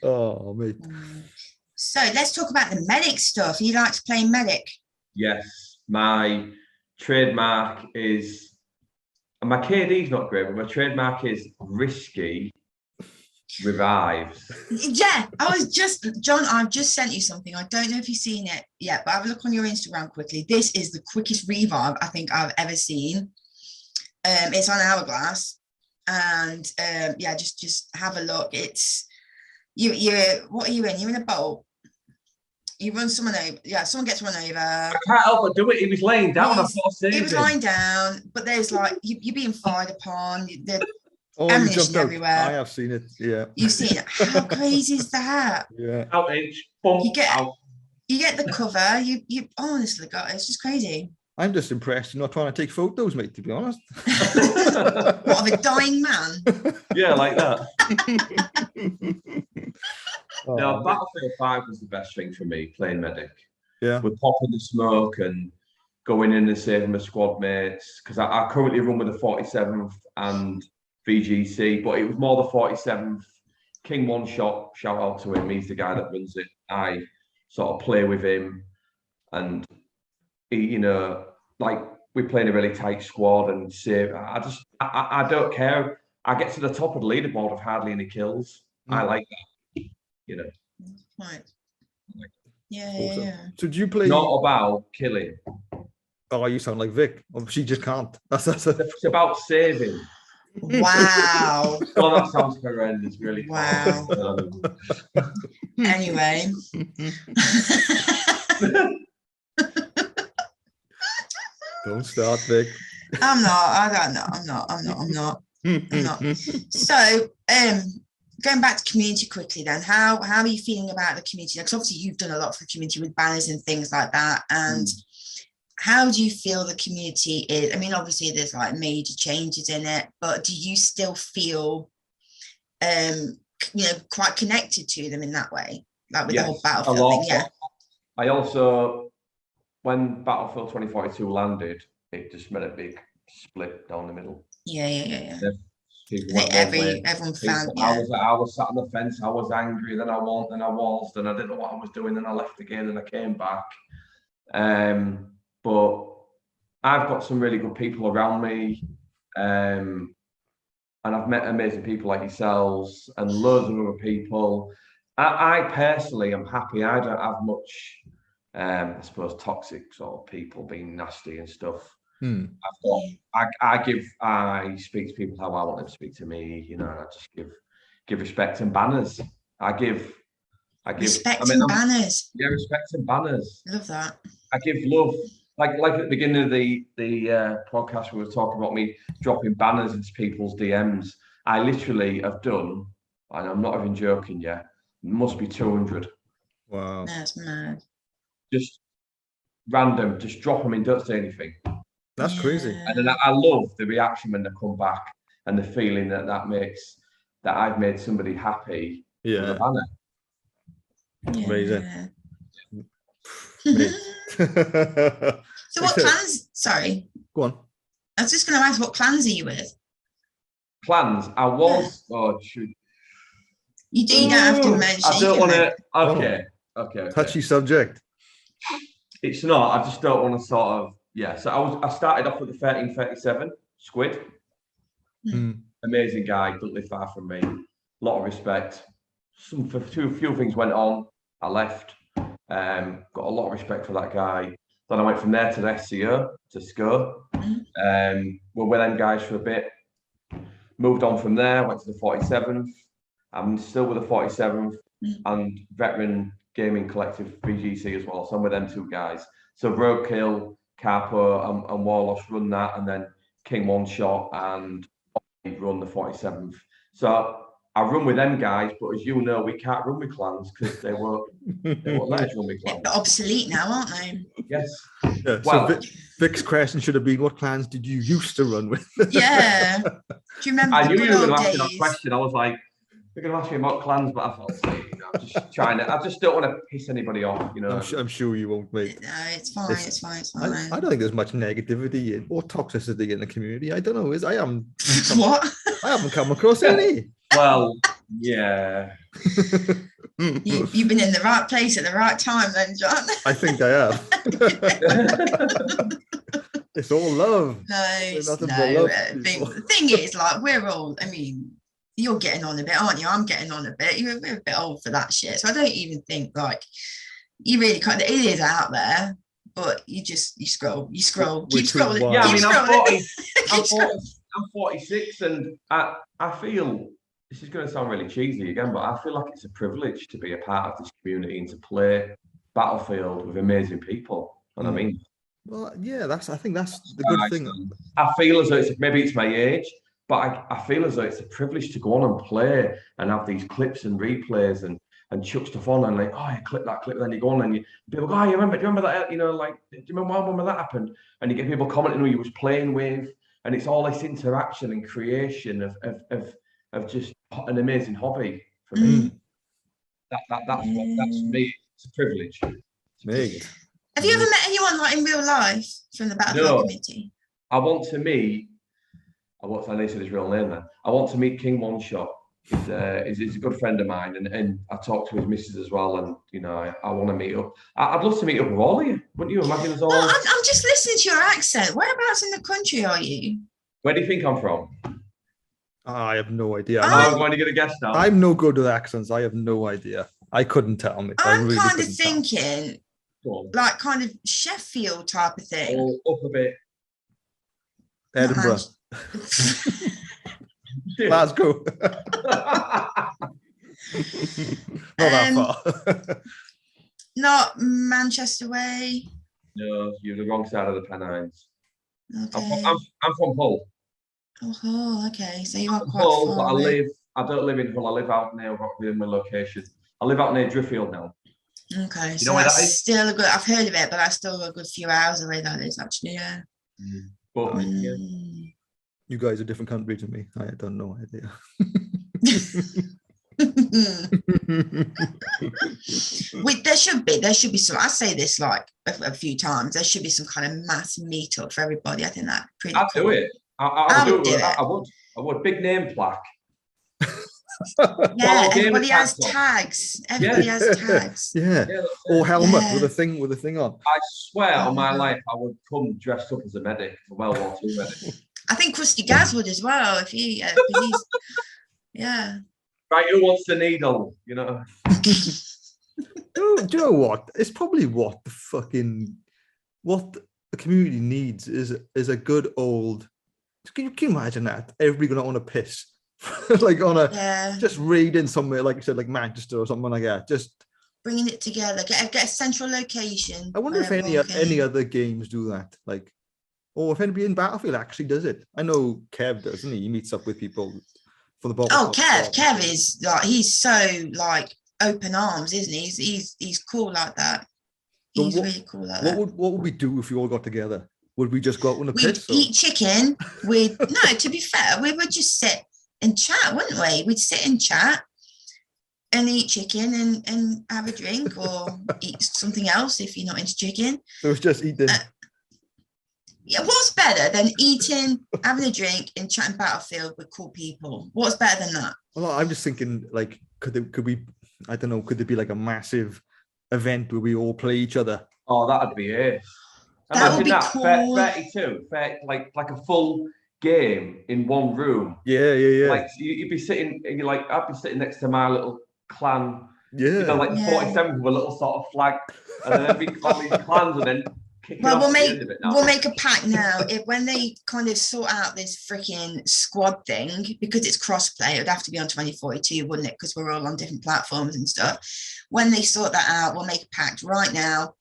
Oh, mate. So let's talk about the medic stuff. He likes playing medic. Yes, my trademark is. And my KD's not great, but my trademark is risky revives. Yeah, John, I've just sent you something. I don't know if you've seen it yet, but have a look on your Instagram quickly. This is the quickest revive I think I've ever seen. It's on Hourglass, and just have a look. It's what are you in? You're in a boat. You run someone over. Yeah, someone gets run over. I can't help but do it. He was laying down. He was lying down, but there's like you're being fired upon. The ammunition everywhere. I have seen it. Yeah, you've seen it. How crazy is that? Yeah. Outage. You get the cover. You honestly got it's just crazy. I'm just impressed you're not trying to take photos, mate, to be honest. What, of a dying man? Yeah, like that. No, Battlefield 5 was the best thing for me, playing medic. Yeah. With popping the smoke and going in and saving my squad mates. Because I currently run with the 47th and VGC, but it was more the 47th. King One Shot, shout out to him. He's the guy that runs it. I sort of play with him, and he, like we're playing a really tight squad and save. I don't care. I get to the top of the leaderboard of hardly any kills. I like that. Right. Yeah, awesome. yeah. So do you play? Not about killing. Oh, you sound like Vic. Oh, she just can't. It's about saving. Wow. Oh, that sounds horrendous. Really. Wow. Anyway. Don't start, Vic. I'm not. So, going back to community quickly then, how are you feeling about the community? Because obviously you've done a lot for the community with banners and things like that. And how do you feel the community is? I mean, obviously there's like major changes in it, but do you still feel, quite connected to them in that way? Like with the whole Battlefield thing, yeah. I also, when Battlefield 2042 landed, it just made a big split down the middle. Yeah. Everyone found. I was sat on the fence. I was angry. Then I waltzed. Then I didn't know what I was doing. Then I left again. And I came back. But I've got some really good people around me, and I've met amazing people like yourselves and loads of other people. I personally am happy. I don't have much, I suppose, toxic sort of people being nasty and stuff. I speak to people how I want them to speak to me. You know, I just give respect and banners. I give respect and banners. Yeah, respect and banners. Love that. I give love. Like at the beginning of the podcast, we were talking about me dropping banners into people's DMs. I literally have done, and I'm not even joking yet, must be 200. Wow. That's mad. Just random, just drop them in, don't say anything. That's crazy. And then I love the reaction when they come back and the feeling that makes that I've made somebody happy with a banner. Amazing. So what clans, sorry. Go on. I was just going to ask, what clans are you with? Clans? I was, oh shoot. You don't have to mention. I don't want to, okay. Touchy subject. It's not, I just don't want to sort of, so I started off with the 1337 Squid. Amazing guy, doesn't live far from me. A lot of respect. A few things went on. I left. Got a lot of respect for that guy. Then I went from there to the SCO, to SCO. We're with them guys for a bit. Moved on from there, went to the 47th. I'm still with the 47th and Veteran Gaming Collective, VGC as well. So I'm with them two guys. So Roadkill, Carpo and Warloss run that, and then King One Shot and run the 47th. So I run with them guys, but as you know, we can't run with clans because they won't let us run with clans. They're obsolete now, aren't they? Yes. Yeah, well, so Vic's question should have been, what clans did you used to run with? Yeah. Do you remember I the knew you good were going old to ask me that days? question. I was like, you're going to ask me about clans, but I thought, I'm just trying to, I just don't want to piss anybody off, you know. I'm sure you won't, mate. No, it's fine. I don't think there's much negativity or toxicity in the community. I don't know. What? I haven't come across any. Well, yeah. You've been in the right place at the right time then, John. I think I have. It's all love. The thing is, like, we're all, I mean, you're getting on a bit, aren't you? I'm getting on a bit. We're a bit old for that shit. So I don't even think, like, you really kind of, it is out there, but you scroll, keep scrolling. Yeah, keep I mean, I'm 46 and I feel, this is going to sound really cheesy again, but I feel like it's a privilege to be a part of this community and to play Battlefield with amazing people. You know what I mean? Well, yeah, I think that's the good thing. I feel as though maybe it's my age, but I feel as though it's a privilege to go on and play and have these clips and replays and chuck stuff on and like, oh, you clip that clip, then you go on and people go, oh, do you remember that? You know, like, do you remember when that happened? And you get people commenting who you was playing with, and it's all this interaction and creation of just an amazing hobby for me. That's me. It's a privilege. Mate. Have you ever met anyone like in real life from the Battlefield community? I want to meet. I won't say his real name then. I want to meet King One Shot. He's a good friend of mine, and I talked to his missus as well. And you know, I want to meet up. I'd love to meet up with all of you. Wouldn't you? Imagine us all. No, I'm just listening to your accent. Whereabouts in the country are you? Where do you think I'm from? I have no idea. I'm going to get a guess now. I'm no good with accents. I have no idea. I couldn't tell me. I'm really kind of thinking, like, kind of Sheffield type of thing. Up a bit. Edinburgh. Glasgow. Not that far. Not Manchester way. No, you're the wrong side of the Pennines. Okay. I'm from Hull. Oh, Hull. Okay, so you are quite Hull, far but away. I don't live in Hull. I live out near my location. I live out near Driffield now. Okay, you know where that is? Still a good. I've heard of it, but that's still a good few hours away. That is actually, yeah. But yeah. You guys are a different country to me. I don't know idea. There should be some. I say this like a few times. There should be some kind of mass meetup for everybody. I think that's pretty. I'll cool. do it. I would. Big name plaque. Yeah, everybody has tags. Everybody has tags. Yeah. Or helmet with a thing on. I swear on my life, I would come dressed up as a medic, a World War II medic. I think Krusty Gaz would as well if he's yeah. Right, who wants the needle? You know. Do you know what? It's probably what the community needs is a good old. Can you imagine that? Everybody going on a piss, like on a just reading somewhere, like you said, like Manchester or something like that. Just bringing it together, get a central location. I wonder if any other games do that, like, or if anybody in Battlefield actually does it. I know Kev doesn't he? He meets up with people for the bottle. Oh, Kev is like, he's so like open arms, isn't he? He's cool like that. He's really cool like that. What would we do if we all got together? Would we just go out on a piss? We'd eat chicken. No, to be fair, we would just sit and chat, wouldn't we? We'd sit and chat and eat chicken and have a drink or eat something else if you're not into chicken. So it's just eating. Yeah, what's better than eating, having a drink, and chatting Battlefield with cool people? What's better than that? Well, I'm just thinking, like, could we? I don't know. Could there be like a massive event where we all play each other? Oh, that'd be it. That would be cool. 32, like a full game in one room. Yeah. Like you'd be sitting, and you're like, I'd be sitting next to my little clan. Yeah. You know, like 47 with a little sort of flag, and then there'd be all these clans, and then. Well, we'll make a pact now. When they kind of sort out this freaking squad thing, because it's crossplay, it would have to be on 2042, wouldn't it? Because we're all on different platforms and stuff. When they sort that out, we'll make a pact. Right now,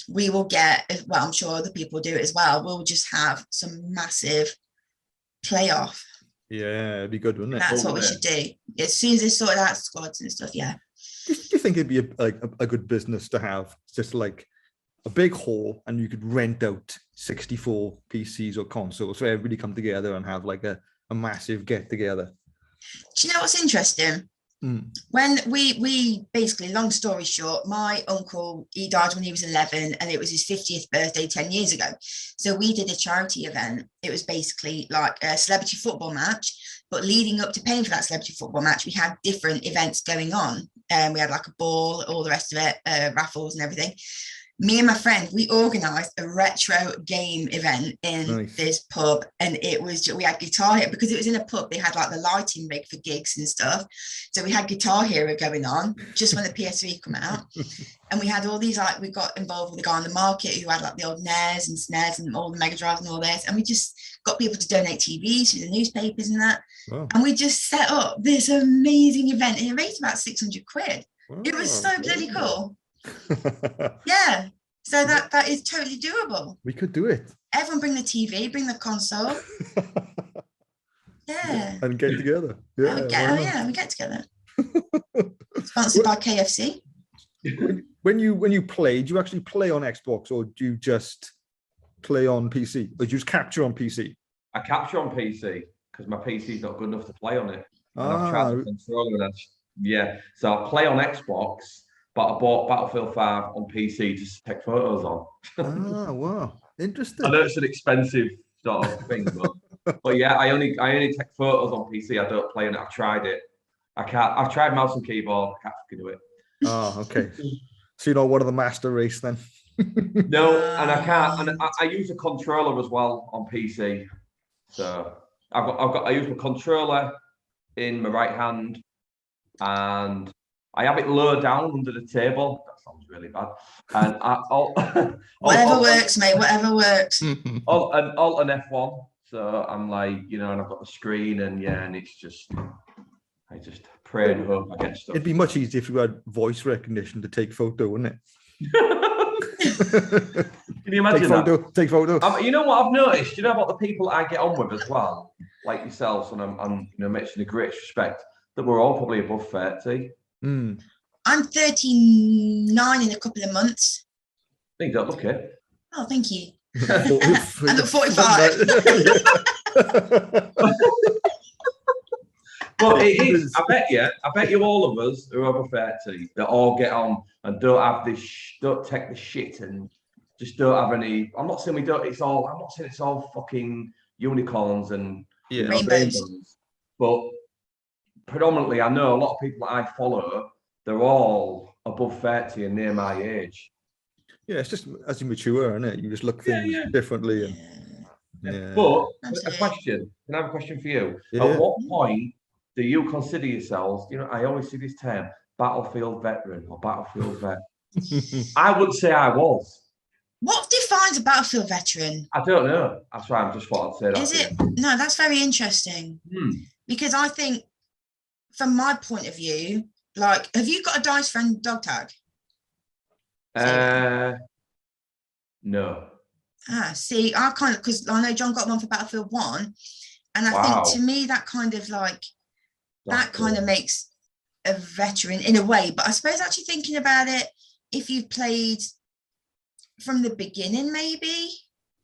we will get, well, I'm sure other people do it as well. We'll just have some massive playoff. Yeah, it'd be good, wouldn't it? That's what we should do. As soon as they sort out squads and stuff, yeah. Do you think it'd be a good business to have? Just like a big hall, and you could rent out 64 PCs or consoles, so everybody come together and have like a massive get together. Do you know what's interesting? When we basically, long story short, my uncle, he died when he was 11, and it was his 50th birthday 10 years ago. So we did a charity event. It was basically like a celebrity football match, but leading up to paying for that celebrity football match, we had different events going on. We had like a ball, all the rest of it, raffles and everything. Me and my friend, we organised a retro game event in this pub, and it was, we had Guitar Hero, because it was in a pub, they had like the lighting rig for gigs and stuff. So we had Guitar Hero going on just when the PS3 come out. And we had all these, like, we got involved with a guy on the market who had like the old NES and SNES and all the Mega Drives and all this. And we just got people to donate TVs through the newspapers and that. Wow. And we just set up this amazing event, and it raised about 600 quid. Wow. It was so bloody cool. Yeah, so that is totally doable. We could do it. Everyone bring the TV, bring the console. Yeah. And get together. Yeah, we get together. Sponsored by KFC. When you play, do you actually play on Xbox, or do you just play on PC? Or do you just capture on PC? I capture on PC because my PC's not good enough to play on it. And I've tried the controller, and so I play on Xbox. But I bought Battlefield 5 on PC just to take photos on. Wow. Interesting. I know it's an expensive sort of thing, but yeah, I only take photos on PC. I don't play on it. I've tried it. I've tried mouse and keyboard. I can't fucking do it. Oh, okay. So you're not one of the master race then? No, and I can't. And I use a controller as well on PC. So I use my controller in my right hand, and I have it lower down under the table. That sounds really bad. And whatever works, mate. Whatever works. Alt and F1. So I'm like, and I've got the screen, and it's just, I just pray and hope I get stuff. It'd be much easier if you had voice recognition to take photo, wouldn't it? Can you imagine that? Take photo. You know what I've noticed? You know about the people I get on with as well, like yourselves, and I'm mentioning the greatest respect, that we're all probably above 30. I'm 39 in a couple of months. You don't look it. Oh, thank you. I'm at 45. But it is. I bet you all of us who are over 30 that all get on and don't have this. Don't take the shit and just don't have any. I'm not saying we don't. I'm not saying it's all fucking unicorns and rainbows. But predominantly, I know a lot of people that I follow, they're all above 30 and near my age. Yeah, it's just as you mature, isn't it? You just look things differently. But a question. Can I have a question for you? Yeah. At what point do you consider yourselves, I always see this term, battlefield veteran or battlefield vet. I would say I was. What defines a battlefield veteran? I don't know. That's why I just thought I'd say that. Is it? No, that's very interesting. Because I think, from my point of view, like, have you got a dice friend dog tag? No. See, I kind of, because I know John got one for Battlefield 1, and I think to me that kind of like, that kind of makes a veteran in a way. But I suppose actually thinking about it, if you've played from the beginning, maybe,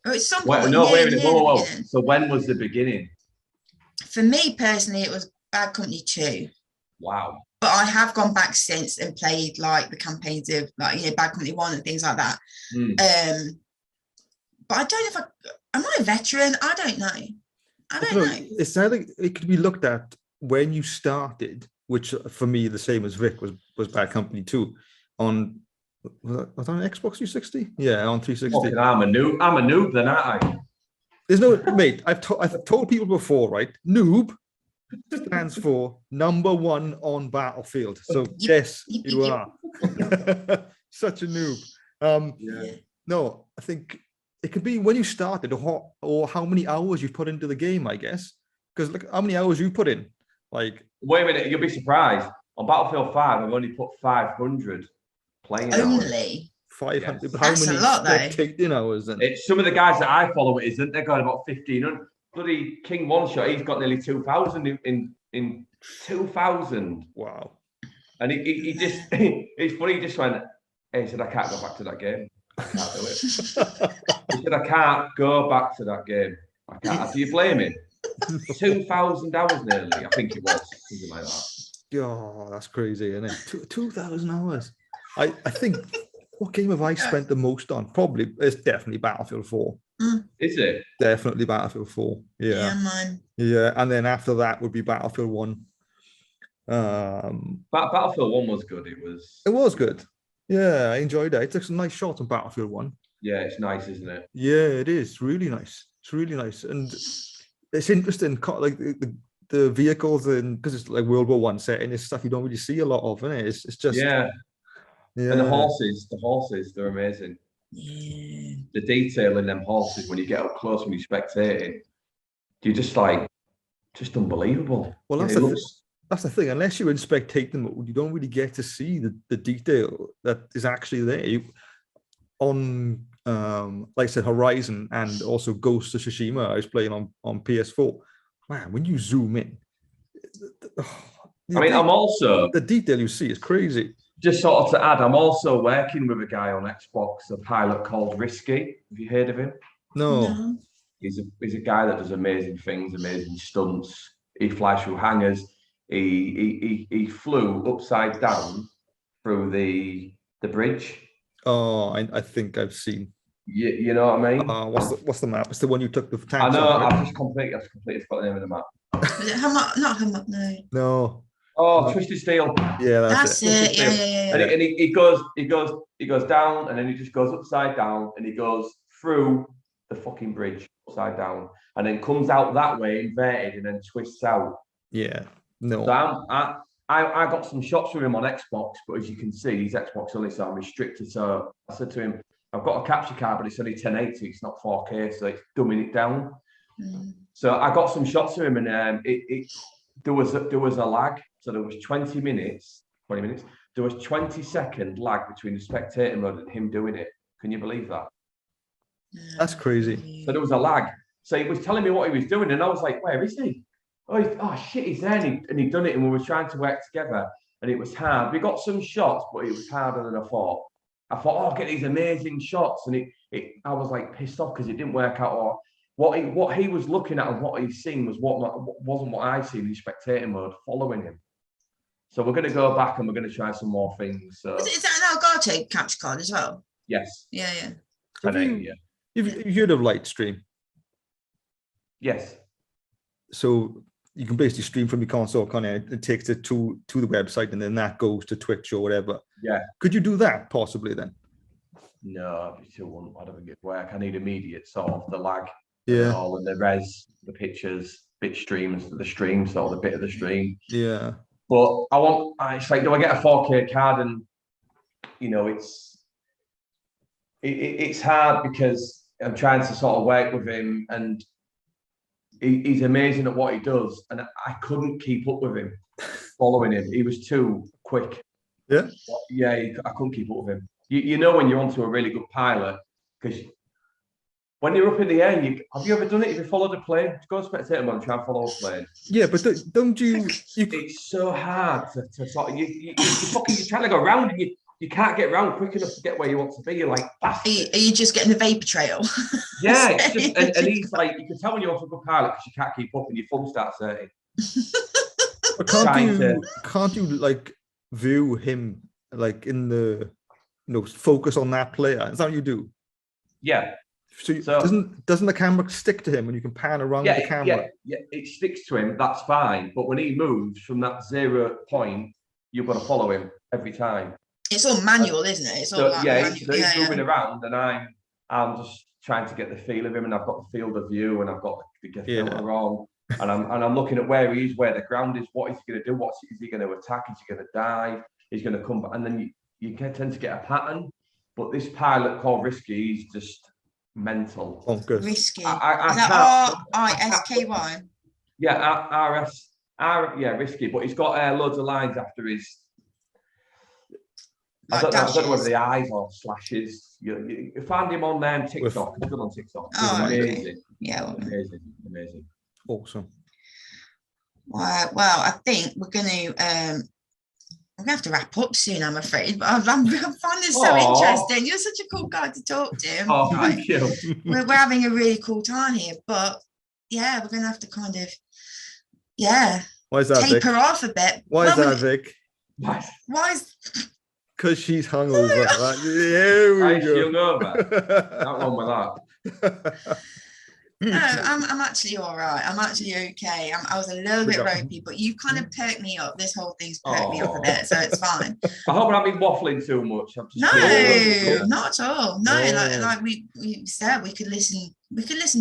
or it's some point. Wait a minute. Whoa. So when was the beginning? For me personally, it was Bad Company 2. Wow. But I have gone back since and played like the campaigns of, like, you know, Bad Company 1 and things like that. But I don't know if am I a veteran? I don't know. I don't know. It's like it could be looked at when you started, which for me the same as Vic was Bad Company 2 on. Was that on Xbox 360? Yeah, on 360. I'm a noob then, aren't I? There's no, mate, I've told people before, right? Noob stands for number 1 on Battlefield. So yes, you are. Such a noob. No, I think it could be when you started or how many hours you put into the game, I guess. Because look, how many hours you put in? Like, wait a minute, you'll be surprised. On Battlefield 5, I've only put 500 playing only. 500. Yes. How That's many a lot, though. spectating hours then? Some of the guys that I follow it isn't. They've got about 1,500. Bloody King One Shot, he's got nearly 2,000 in 2,000. Wow. And he just, it's funny, he just went, hey, he said, I can't go back to that game. I can't do it. He said, I can't go back to that game. I can't. Do you blame him? 2,000 hours nearly, I think it was, something like that. Oh, that's crazy, isn't it? 2,000 hours. I think, what game have I spent the most on? Probably, it's definitely Battlefield 4. Is it? Definitely Battlefield 4. Yeah, mine. Yeah, and then after that would be Battlefield 1. Battlefield 1 was good. It was good. Yeah, I enjoyed it. It took some nice shots on Battlefield 1. Yeah, it's nice, isn't it? Yeah, it is. Really nice. It's really nice. And it's interesting, like the vehicles, and because it's like World War I setting, it's stuff you don't really see a lot of, isn't it? It's just yeah. And the horses, they're amazing. Yeah. The detail in them horses when you get up close, when you spectate it, you're just like, just unbelievable. Well, that's the thing. Unless you're in spectator mode, you don't really get to see the detail that is actually there. On like I said, Horizon and also Ghost of Tsushima, I was playing on PS4. Man, when you zoom in, I'm also, the detail you see is crazy. Just sort of to add, I'm also working with a guy on Xbox, a pilot called Risky. Have you heard of him? No. He's a guy that does amazing things, amazing stunts. He flies through hangars. He flew upside down through the bridge. Oh, I think I've seen. You know what I mean? What's the map? It's the one you took the tanks. I know. On, right? I've just completely forgot the name of the map. Was it not Hammock? No. No. Oh, Twisted Steel. Yeah, that's it. Yeah. And he goes down, and then he just goes upside down, and he goes through the fucking bridge upside down, and then comes out that way inverted, and then twists out. Yeah. No. So I got some shots with him on Xbox, but as you can see, he's Xbox only, so I'm restricted. So I said to him, I've got a capture card, but it's only 1080, it's not 4K, so it's dumbing it down. So I got some shots of him, and there was a lag. So there was 20 minutes. There was 20-second lag between the spectator mode and him doing it. Can you believe that? That's crazy. So there was a lag. So he was telling me what he was doing, and I was like, "Where is he? Oh shit, he's there!" And he'd done it, and we were trying to work together, and it was hard. We got some shots, but it was harder than I thought. Oh, get these amazing shots, and I was like pissed off because it didn't work out. Or what he was looking at and what he's seen wasn't what I seen in spectator mode following him. So we're going to go back and we're going to try some more things. So. Is that an Elgato capture card as well? Yes. Yeah. You've heard of Lightstream? Yes. So you can basically stream from your console, it takes it to the website, and then that goes to Twitch or whatever. Yeah. Could you do that possibly then? No, I don't think it'd work. I need immediate sort of the lag. Yeah. All in the res, the pictures, bit streams, the stream, sort of the bit of the stream. Yeah. But it's like, do I get a 4K card? And you know, it's hard because I'm trying to sort of work with him, and he's amazing at what he does, and I couldn't keep up with him, following him. He was too quick. Yeah, I couldn't keep up with him. You know when you're onto a really good pilot, because when you're up in the air, have you ever done it? If you followed a plane, go and spectate mode and try and follow a plane. Yeah, but don't you? It's so hard to sort of you're trying to go round, and you can't get round quick enough to get where you want to be. You're like, are you just getting the vapor trail? Yeah, it's just, and he's like, you can tell when you're off a good pilot because you can't keep up and your thumb starts hurting. But can't you like view him like in the focus on that player? Is that what you do? Yeah. So doesn't the camera stick to him when you can pan around the camera? Yeah, it sticks to him. That's fine. But when he moves from that 0 point, you've got to follow him every time. It's all manual, isn't it? It's all he's moving around, and I'm just trying to get the feel of him, and I've got the field of view, and I've got the filter on, and I'm looking at where he is, where the ground is, what is he going to do, is he going to attack, is he going to dive, he's going to come back, and then you tend to get a pattern. But this pilot called Risky, he's just mental. Oh, good. Risky. Is that R-I-S-K-Y? Yeah, Risky, but he's got loads of lines after his. I don't know whether the eyes or slashes. You find him on TikTok. He's good on TikTok. Oh, amazing. Okay. Yeah. Amazing. Awesome. Well, I think we're going to have to wrap up soon, I'm afraid. But I'm finding it so interesting. You're such a cool guy to talk to. Oh, thank you. We're having a really cool time here, but yeah, we're going to have to kind of Why is that, taper Vic? off a bit. Why is that, Vic? Why is? Because she's hungover. Right? Here we go. Hungover. Not wrong with that. No, I'm actually all right. I'm actually okay. I was a little bit ropey, but you've kind of perked me up. This whole thing's perked me up a bit, so it's fine. I hope I'm not waffling too much. No, not at all. No, like we said, we could listen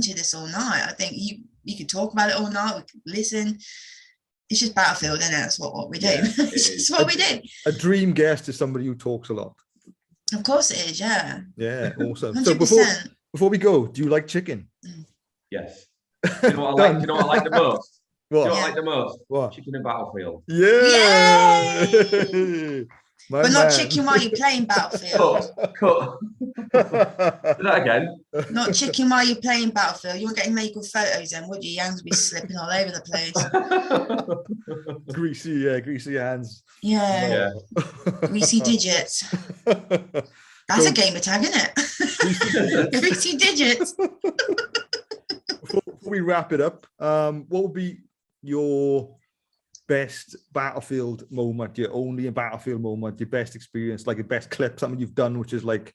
to this all night. I think you could talk about it all night. We could listen. It's just Battlefield, isn't it? That's what we do. It's just what we do. A dream guest is somebody who talks a lot. Of course it is, yeah. Yeah, awesome. 100%. So before we go, do you like chicken? Yes. You know what I like? You know what I like the most? What? You know what I like the most? What? Chicken and Battlefield. Yeah. But not chicken while you're playing Battlefield. Cut. Do that again. Not chicken while you're playing Battlefield. You won't get any good photos then, would you? Your hands would be slipping all over the place. greasy hands. Yeah. Greasy digits. That's a gamer tag, isn't it? Greasy digits. Before we wrap it up, what would be your best Battlefield moment, your only Battlefield moment, your best experience, like your best clip, something you've done which is like,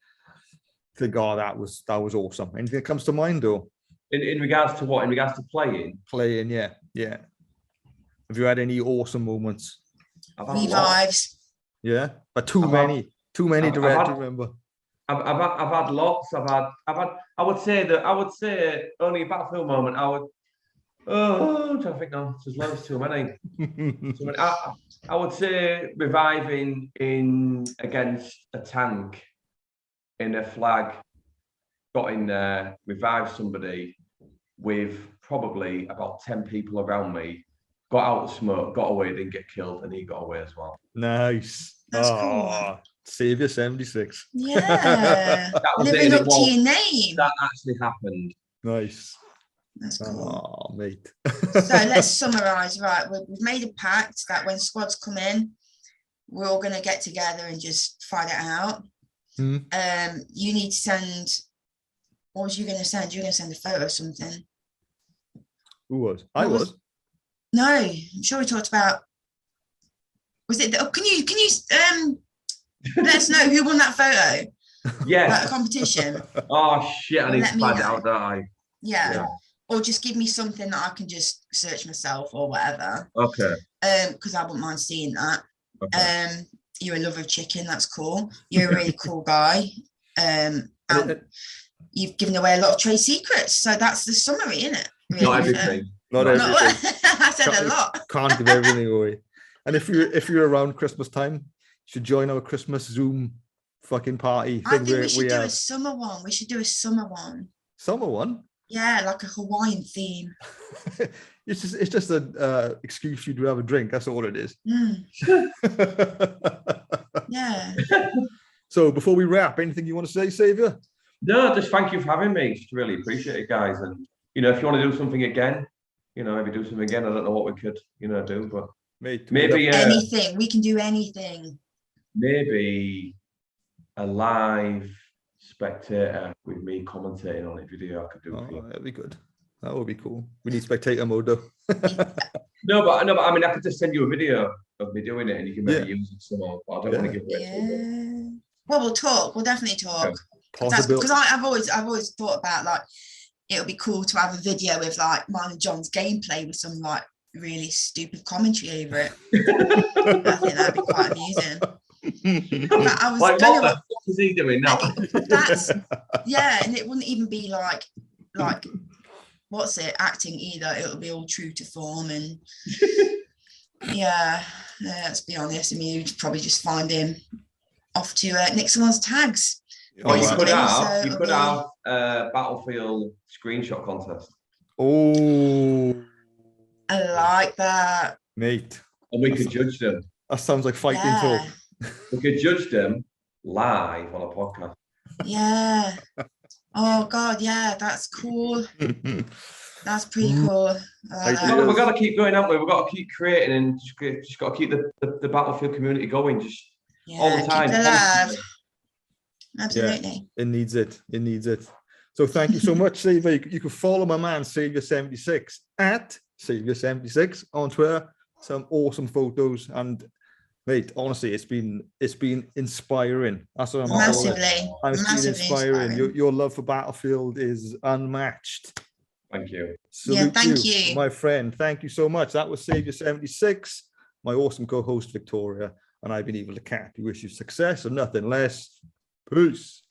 think, oh, that was awesome? Anything that comes to mind, or in regards to what? In regards to playing, yeah. Have you had any awesome moments? Revives. Yeah, but too many to remember. I've had lots. I've had. I would say only a Battlefield moment. I'm trying to think now. There's loads too many. I would say reviving against a tank in a flag. Got in there, revived somebody with probably about 10 people around me. Got out of smoke, got away, didn't get killed, and he got away as well. Nice. That's cool. Saviour 76. Yeah. That was living up to your name. That actually happened. Nice. That's cool. Oh, mate. So let's summarize. Right, we've made a pact that when squads come in, we're all going to get together and just fight it out. You need to send. What was you going to send? You're going to send a photo of something. Who was? I was. No, I'm sure we talked about. Was it? Can you let us know who won that photo? Yeah. That competition. Oh shit! I need to find it out, don't I? Yeah. Or just give me something that I can just search myself or whatever. Okay. Because I wouldn't mind seeing that. Okay. You're a lover of chicken. That's cool. You're a really cool guy. And you've given away a lot of trade secrets. So that's the summary, isn't it? Really? Not everything. Not everything. I said a lot. Can't give everything away. And if you're around Christmas time, you should join our Christmas Zoom fucking party I thing. think we should do a have summer one. We should do a summer one. summer one. Yeah, like a Hawaiian theme. It's just an excuse for you to have a drink. That's all it is. Yeah. So before we wrap, anything you want to say, Saviour? No, just thank you for having me. Just really appreciate it, guys. And if you want to do something again, maybe do something again. I don't know what we could, do, but maybe anything. We can do anything. Maybe a live spectator with me commentating on a video I could do. Oh, that'd be good. That would be cool. We need spectator mode though. No, but I mean, I could just send you a video of me doing it, and you can maybe use it somewhere. But I don't want to give it. Yeah. Well, we'll talk. We'll definitely talk. Possible. Because I've always thought about like it would be cool to have a video with like mine and John's gameplay with some like really stupid commentary over it. I think that'd be quite amusing. But I was like, gonna, what is he doing now? And it wouldn't even be like what's it, acting either. It would be all true to form and let's be honest. I mean, you'd probably just find him off to nick someone's tags. Well, you could have a Battlefield screenshot contest. Oh, I like that, mate. And we could judge them. That sounds like fighting talk. We could judge them live on a podcast. Yeah. Oh God, yeah, that's cool. That's pretty cool. We've got to keep going, haven't we? We've got to keep creating and just got to keep the Battlefield community going just all the time. Keep it alive. Absolutely. Yeah, it needs it. So thank you so much, Saviour. You can follow my man Saviour76 at Saviour76 on Twitter. Some awesome photos, and mate, honestly, it's been inspiring. That's what I'm massively inspiring. Your love for Battlefield is unmatched. Thank you. Thank you, my friend. Thank you so much. That was Saviour76, my awesome co-host Victoria, and I've been Evil the Cat. We wish you success and nothing less. Peace.